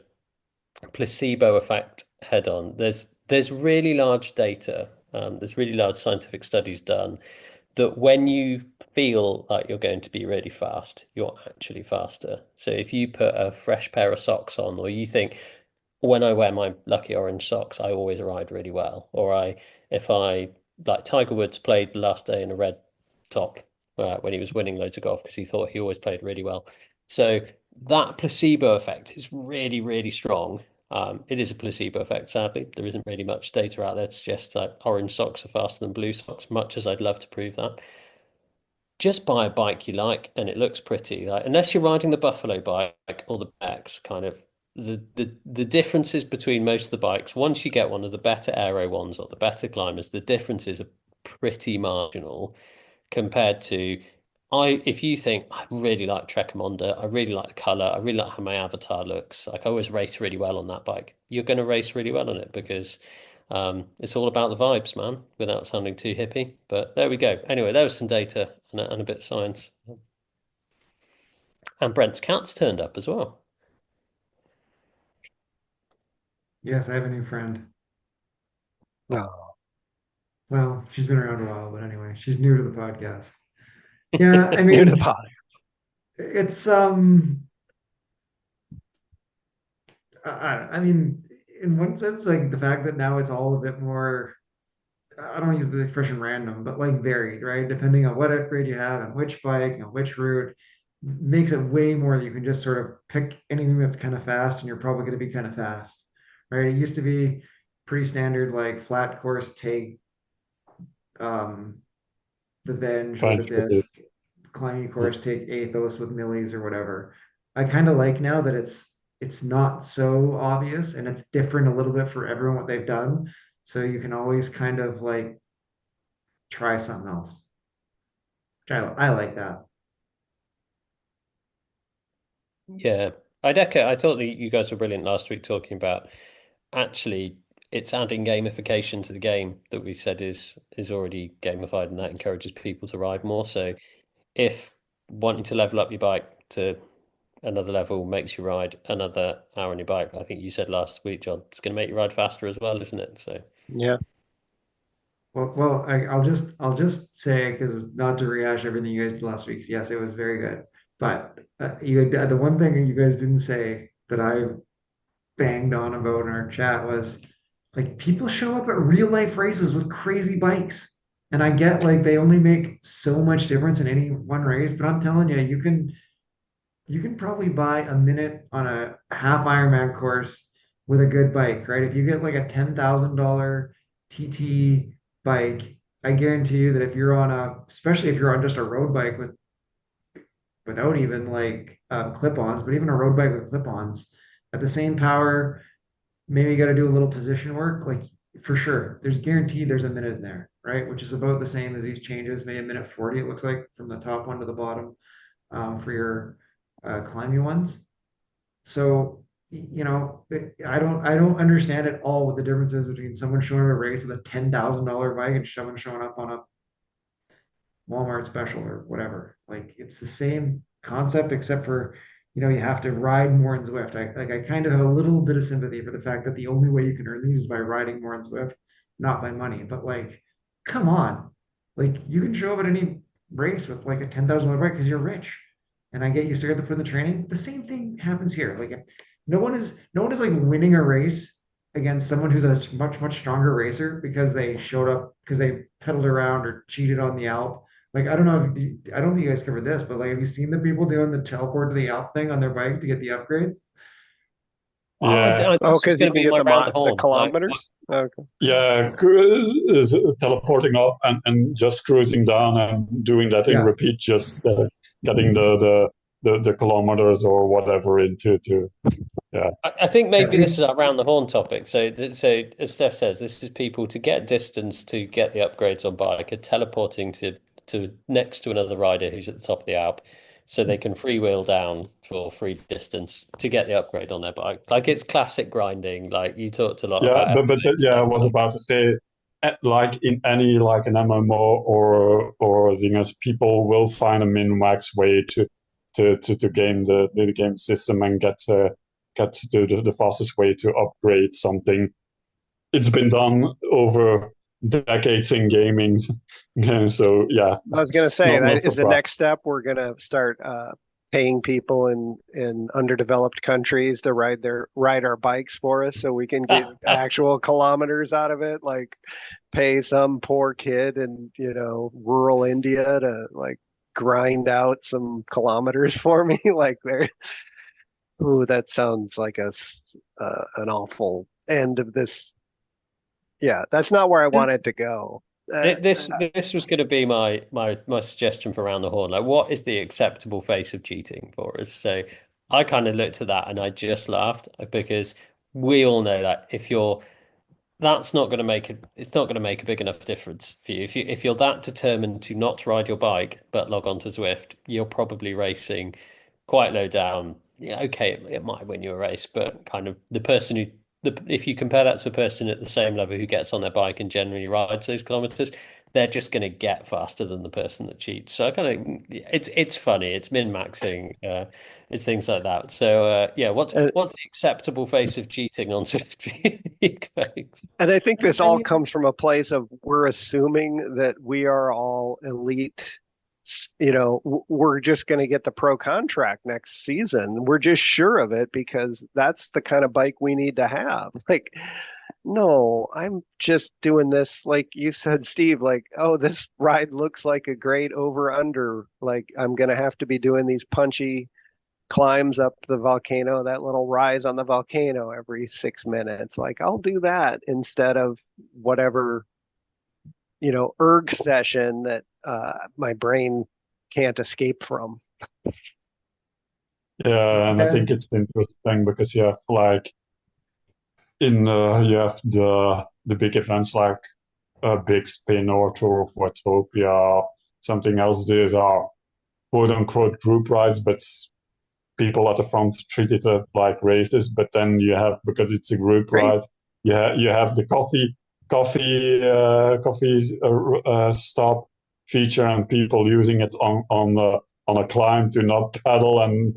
placebo effect head on. There's really large data. There's really large scientific studies done that when you feel like you're going to be really fast, you're actually faster. So if you put a fresh pair of socks on, or you think, when I wear my lucky orange socks, I always ride really well. If I like Tiger Woods played the last day in a red top when he was winning loads of golf because he thought he always played really well. So that placebo effect is really, really strong. It is a placebo effect, sadly. There isn't really much data out there to suggest that orange socks are faster than blue socks, much as I'd love to prove that. Just buy a bike you like and it looks pretty. Like, unless you're riding the Buffalo bike or the Bex, kind of the differences between most of the bikes, once you get one of the better aero ones or the better climbers, the differences are pretty marginal compared to if you think I really like Trekomonda, I really like the color, I really like how my avatar looks, like I always race really well on that bike, you're going to race really well on it because it's all about the vibes, man, without sounding too hippie. But there we go. Anyway, there was some data and a bit of science. And Brent's cat's turned up as well. Yes, I have a new friend. Oh, Well, she's been around a while, but anyway, she's new to the podcast. Yeah, I near to the mean, pot. it's I mean, in one sense, like the fact that now it's all a bit more, I don't use the expression random, but like varied, right? Depending on what upgrade you have and which bike and which route, makes it way more that you can just sort of pick anything that's kind of fast and you're probably going to be kind of fast, right? It used to be pretty standard, like flat course, take um, the Venge or the Transport. disc, climbing course, take Athos with millies or whatever. I kind of like now that it's not so obvious and it's different a little bit for everyone what they've done. So you can always kind of like try something else. I like that. Yeah, I'd echo. I thought that you guys were brilliant last week talking about actually it's adding gamification to the game that we said is already gamified and that encourages people to ride more. So if wanting to level up your bike to another level makes you ride another hour on your bike, I think you said last week, John, it's going to make you ride faster as well, isn't it? So Yeah. I'll just say because not to rehash everything you guys did last week. Yes, it was very good, but you the one thing you guys didn't say that I banged on about in our chat was like people show up at real life races with crazy bikes. And I get like they only make so much difference in any one race, but I'm telling you, you can probably buy a minute on a half Ironman course with a good bike, right? If you get like a $10,000 TT bike, I guarantee you that if you're on especially if you're on just a road bike without even like clip-ons, but even a road bike with clip-ons at the same power, maybe you got to do a little position work, like for sure. There's guaranteed there's a minute in there, right? Which is about the same as these changes, maybe a minute 40, it looks like, from the top one to the bottom for your climbing ones. So, I don't understand at all what the difference is between someone showing up a race with a $10,000 bike and someone showing up on a Walmart special or whatever. Like it's the same concept, except for, you have to ride more in Zwift. I kind of have a little bit of sympathy for the fact that the only way you can earn these is by riding more in Zwift, not by money. But like, come on, like you can show up at any race with like a $10,000 bike because you're rich. And I get you still have to put in the training. The same thing happens here. Like no one is like winning a race against someone who's a much, much stronger racer because they showed up because they pedaled around or cheated on the Alp. Like, I don't know, I don't think you guys covered this, but like, have you seen the people doing the teleport to the Alp thing on their bike to get the upgrades? Yeah, Oh, That's just because you going to can be get my round the the horn. kilometers. Okay. yeah, teleporting up and just cruising down and doing that in Yeah. repeat, just getting the the kilometers or whatever into to yeah. I think maybe this It's is around the horn topic. So as Steph says, this is people to get distance to get the upgrades on bike are teleporting to next to another rider who's at the top of the Alp, so they can freewheel down for free distance to get the upgrade on their bike. Like it's classic grinding. Like you talked a lot Yeah, about but yeah, I stuff. was about to say, like in any like an MMO or thing, as people will find a min max way to game the game system and get to the fastest way to upgrade something. It's been done over decades in gaming, so yeah. I was going to say Not that is the surprised. next step. We're going to start paying people in underdeveloped countries to ride our bikes for us, so we can get actual kilometers out of it. Like pay some poor kid in rural India to like grind out some kilometers for me. Like there, ooh, that sounds like an awful end of this. Yeah, that's not where I want it to go. This was going to be my suggestion for around the horn. Like, what is the acceptable face of cheating for us? So I kind of looked at that and I just laughed because we all know that if you're that's not going to make it. It's not going to make a big enough difference for you. If you're that determined to not ride your bike but log on to Zwift, you're probably racing quite low down. Yeah, okay, it might win you a race, but kind of the person who if you compare that to a person at the same level who gets on their bike and generally rides those kilometers, they're just going to get faster than the person that cheats. So I kind of it's funny. It's min maxing. It's things like that. So yeah, what's And, the acceptable face of cheating on Swift folks? and I think this I all mean, comes from a place of we're assuming that we are all elite. We're just going to get the pro contract next season. We're just sure of it because that's the kind of bike we need to have. Like, no, I'm just doing this, like you said, Steve, like, oh, this ride looks like a great over under. Like, I'm going to have to be doing these punchy climbs up the volcano, that little rise on the volcano every 6 minutes. Like, I'll do that instead of whatever, erg session that my brain can't escape from. Yeah, and I yeah, think it's interesting because you have like you have the big events like a Big Spin or Tour of Watopia, something else. These are quote unquote group rides, but people at the front treat it like races. But then you have, because it's a group Right. ride, you have the coffee stop feature, and people using it on a climb to not pedal, and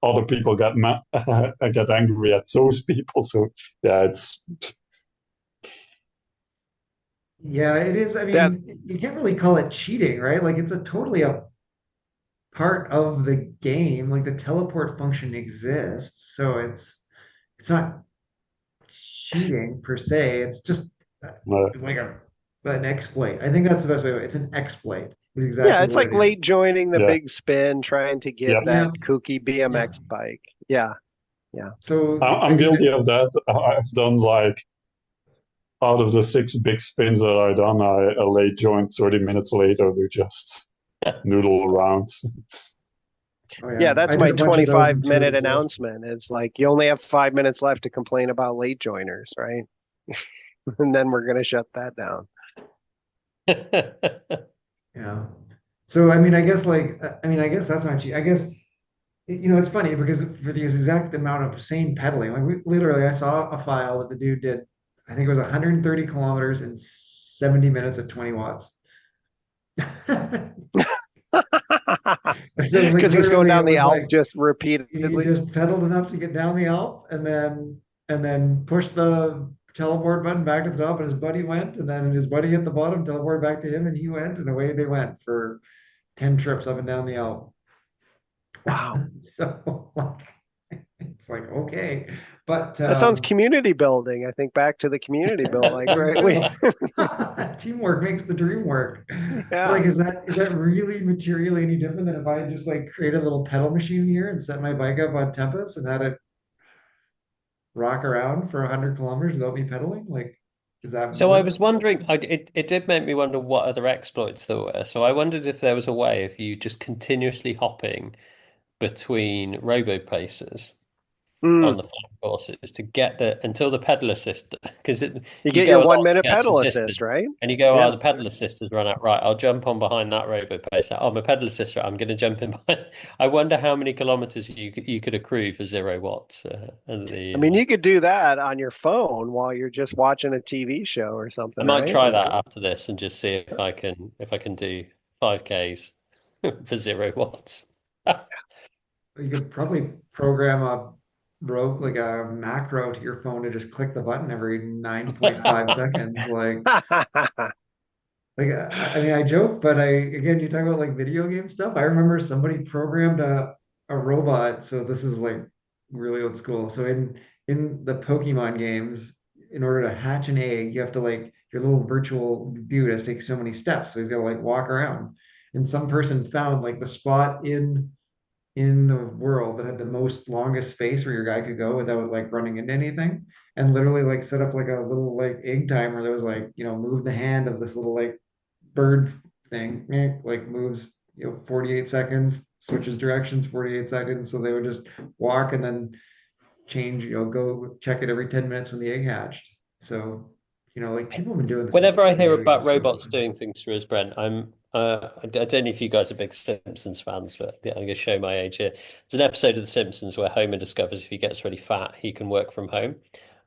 other people get angry at those people. So yeah, it's yeah, it is. I That mean, you can't really call it cheating, right? Like it's a totally a part of the game. Like the teleport function exists, so it's not cheating per se. It's just like an exploit. I think that's the best way. It's an exploit. Is Yeah, exactly it's what like it late is. joining the yeah, big spin, trying to yeah. get Yeah, that kooky yeah. BMX bike. Yeah, yeah. So I I'm think guilty that of that. I've done like out of the 6 big spins that I done, I late joined 30 minutes later to just noodle around. oh Yeah, yeah, I that's did my a bunch of those in 25-minute Tour de Zwift. announcement. It's like you only have 5 minutes left to complain about late joiners, right? And then we're going to shut that down. Yeah. So I mean, I guess I guess that's not cheap. I guess it's funny because for the exact amount of sane pedaling, like literally, I saw a file that the dude did. I think it was 130 kilometers in 70 minutes at 20 watts. So like Because he's going literally, down it the was Alp like just he repeatedly. just pedaled enough to get down the Alp, and then pushed the teleport button back to the top, and his buddy went, and then his buddy hit the bottom, teleport back to him, and he went, and away they went for 10 trips up and down the Alp. Wow. So like it's like okay, but That sounds community building. I think back to the community build, like, right? teamwork makes the dream work. But Yeah. like, is that really materially any different than if I just like create a little pedal machine here and set my bike up on Tempest and had it rock around for 100 kilometers without me pedaling? Like, is that So I worth was wondering, it did make me wonder what other exploits there were. So I wondered if there was a way of you just continuously hopping between robo pacers Mm. on the flying courses to get until the pedal assist, because You you get your go along 1 minute to get some pedal assist, distance right? and you go, Yeah. oh, the pedal assist has run out. Right, I'll jump on behind that robo pacer. Oh, my pedal assist, right, I'm going to jump in behind. I wonder how many kilometers you could accrue for 0 watts. I mean, you could do that on your phone while you're just watching a TV show or I something, might right? try Like, that after this and just see if I can do 5Ks for 0 watts. You could probably program a rope, like a macro to your phone to just click the button every 9.5 seconds. I mean, I joke, but again, you talk about like video game stuff. I remember somebody programmed a robot. So this is like really old school. So in the Pokemon games, in order to hatch an egg, you have to like your little virtual dude has to take so many steps. So he's got to like walk around. And some person found like the spot in the world that had the most longest space where your guy could go without like running into anything, and literally like set up like a little like egg timer that was like, move the hand of this little like bird thing, like moves, 48 seconds, switches directions 48 seconds. So they would just walk and then change, go check it every 10 minutes when the egg hatched. So, like people have been doing this in Whenever I hear video about games forever. robots doing things for us, Brent, I don't know if you guys are big Simpsons fans, but yeah, I'm going to show my age here. There's an episode of The Simpsons where Homer discovers if he gets really fat, he can work from home.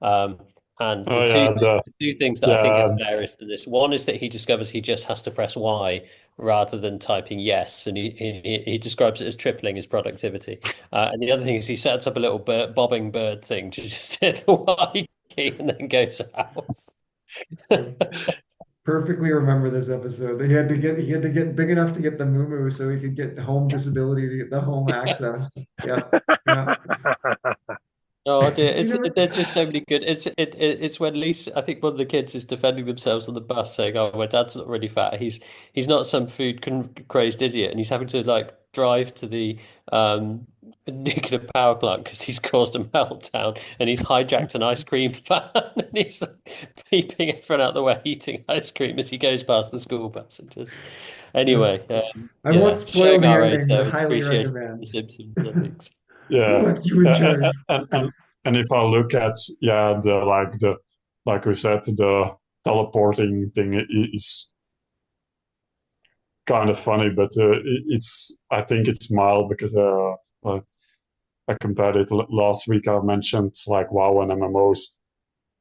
Um, and Oh yeah, the two things that I think are yeah, hilarious in this, one is that he discovers he just has to press Y rather than typing yes, and he describes it as tripling his productivity. And the other thing is he sets up a little bobbing bird thing to just hit the Y key and then goes out. I perfectly remember this episode. He had to get big enough to get the moo so he could get home disability to get the home access. Yeah. Yeah. Oh dear, You never there's just so many good. It's when Lisa, I think one of the kids is defending themselves on the bus, saying, "Oh, my dad's not really fat. He's not some food crazed idiot, and he's having to like drive to the nuclear power plant because he's caused a meltdown, and he's hijacked an ice cream van, and he's like, beeping everyone out the way, eating ice cream as he goes past the school bus. And just yeah. anyway, I won't yeah, spoil showing the our age ending, but there with highly appreciation for recommend. the Simpsons, I think. Who yeah. left you in charge? And if I look at the like we said, the teleporting thing is kind of funny, but it's I think it's mild because I compared it last week. I mentioned like WoW and MMOs.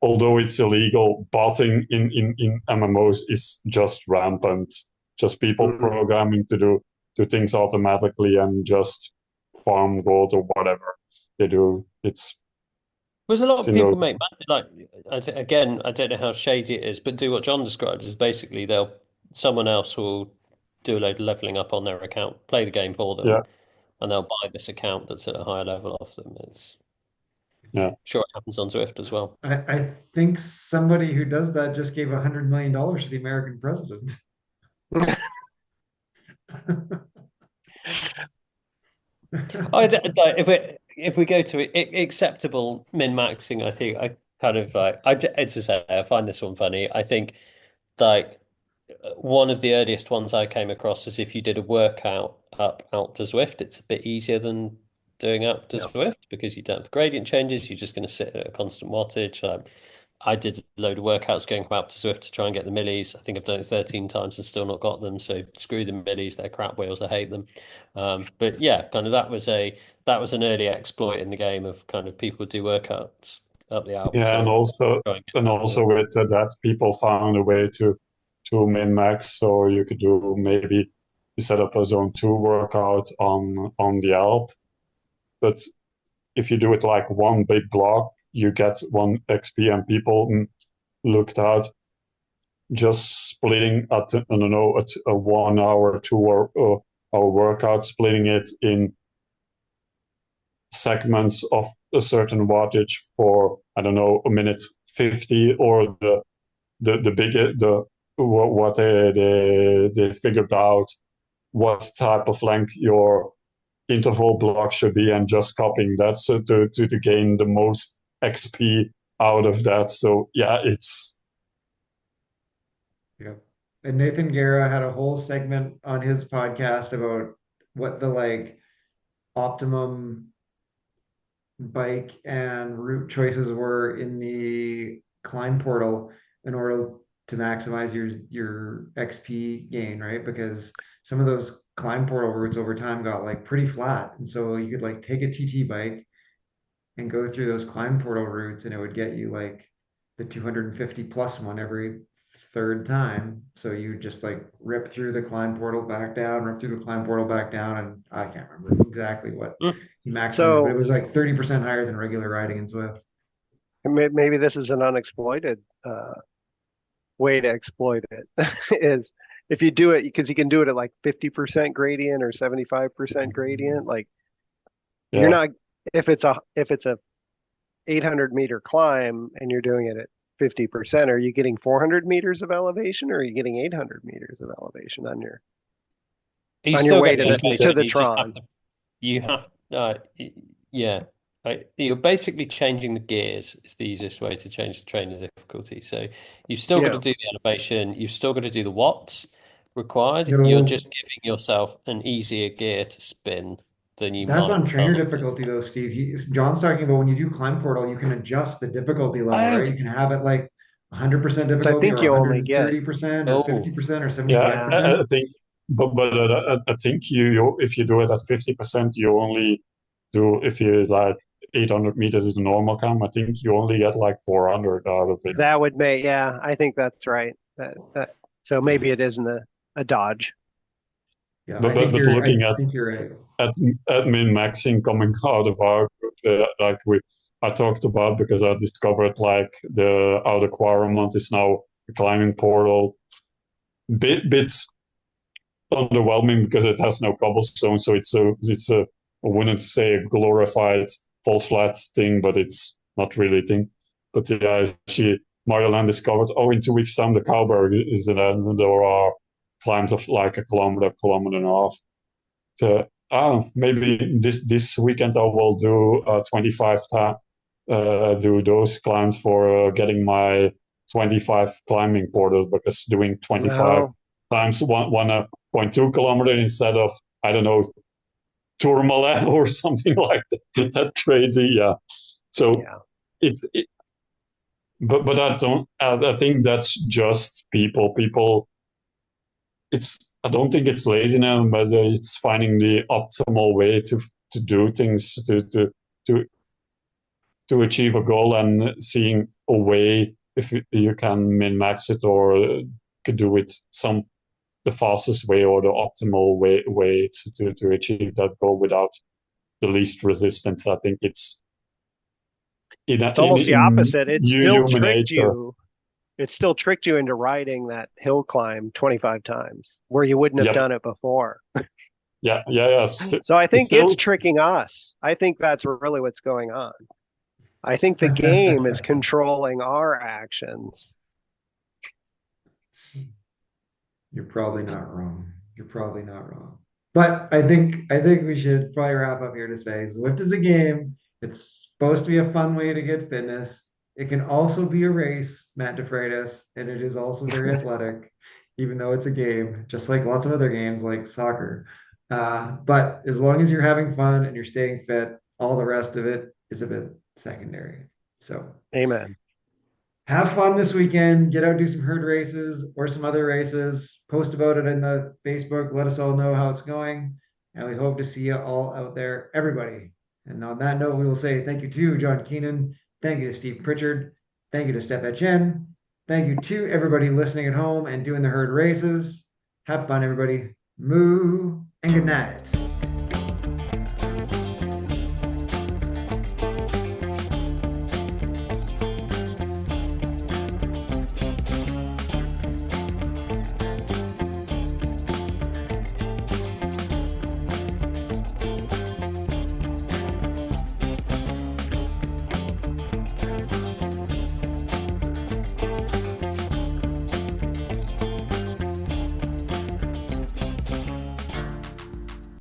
Although it's illegal, botting in MMOs is just rampant. Just people mm. programming to do things automatically and just farm gold or whatever they do. Because a lot It's of in those. people make money, like again, I don't know how shady it is, but do what John described is basically someone else will do a load of leveling up on their account, play the game for Yeah, them, and they'll buy this account that's at a higher level off them. It's yeah. sure it happens on Zwift as well. I think somebody who does that just gave $100 million to the American president. If we go to acceptable min maxing, I think I kind of like it's to say I find this one funny. I think like one of the earliest ones I came across is if you did a workout up out to Zwift, it's a bit easier than doing up to Yeah. Zwift because you don't have the gradient changes. You're just going to sit at a constant wattage. I did a load of workouts going up to Zwift to try and get the millies. I think I've done it 13 times and still not got them. So screw the millies, they're crap wheels. I hate them. But yeah, kind of that was an early exploit in the game of kind of people do workouts up the Alp Yeah, to try and get and that also wheel. with that, people found a way to min max. So you could do maybe you set up a zone 2 workout on the Alp, but if you do it like one big block, you get one XP, and people looked at just splitting at I don't know at a 1 hour, 2 hour workout, splitting it in segments of a certain wattage for I don't know a minute 50 or the bigger the what they figured out what type of length your interval block should be and just copying that so to gain the most XP out of that. So yeah, it's Yeah. And Nathan Guerra had a whole segment on his podcast about what the like optimum bike and route choices were in the climb portal in order to maximize your XP gain, right? Because some of those climb portal routes over time got like pretty flat. And so you could like take a TT bike and go through those climb portal routes and it would get you like the 250 plus one every third time. So you just like rip through the climb portal back down, rip through the climb portal back down, and I can't remember exactly what he maximized, but it So was like 30% higher than regular riding in Swift. maybe this is an unexploited way to exploit it is if you do it because you can do it at like 50% gradient or 75% gradient. Like you're Yeah. not if it's a 800-meter climb and you're doing it at 50%, are you getting 400 meters of elevation or are you getting 800 meters of elevation on your still way get to elevation. the You just have Tron? to. You have. Yeah. You're basically changing the gears. Is the easiest way to change the training difficulty. So you've still got to Yeah. do the elevation. You've still got to do the watts required. You're No, just giving yourself an easier gear to spin than you that's might on trainer otherwise. difficulty though, Steve. John's talking about when you do climb portal, you can adjust the difficulty level, Oh, right? You can have it like 100% So I difficulty think or you only get 130% or oh, 50% or Yeah, yeah. 75%. I think, but I think you if you do it at 50%, you only do if you like 800 meters is the normal climb. I think you only get like 400 out of it. That would make yeah, I think that's right. So Yeah. maybe it isn't a dodge. Yeah, But looking I think you're right. at min maxing coming out of our group, like I talked about because I discovered like the outer quartermont is now a climbing portal. Bits underwhelming because it has no cobblestone, so it's a I wouldn't say a glorified fall flat thing, but it's not really a thing. But yeah, Marjolein discovered, oh, in 2 weeks time the Cowberg is an end, and there are climbs of like a kilometer and a half. Maybe this weekend I will do 25 time do those climbs for getting my 25 climbing portals because doing 25 No. times 1.2 kilometer instead of I don't know Tourmalet or something like that. That's crazy, yeah. So Yeah. but I don't. I think that's just people. People. I don't think it's laziness, but it's finding the optimal way to do things to to achieve a goal and seeing a way if you can min max it or could do it the fastest way or the optimal way to achieve that goal without the least resistance. I think it's It's almost the in opposite. human nature. It still tricked you into riding that hill climb 25 times where you wouldn't have Yep. done it before. Yeah. So I think it's tricking us. I think that's really what's going on. I think the game is controlling our actions. You're probably not wrong. You're probably not wrong. But I think we should probably wrap up here to say Zwift is a game. It's supposed to be a fun way to get fitness. It can also be a race, Matt DeFreitas, and it is also very athletic, even though it's a game, just like lots of other games like soccer. But as long as you're having fun and you're staying fit, all the rest of it is a bit secondary. So Amen. have fun this weekend. Get out, do some herd races or some other races. Post about it in the Facebook. Let us all know how it's going. And we hope to see you all out there, everybody. And on that note, we will say thank you to John Keenan. Thank you to Steve Pritchard. Thank you to Stef Chen. Thank you to everybody listening at home and doing the herd races. Have fun, everybody. Moo and good night.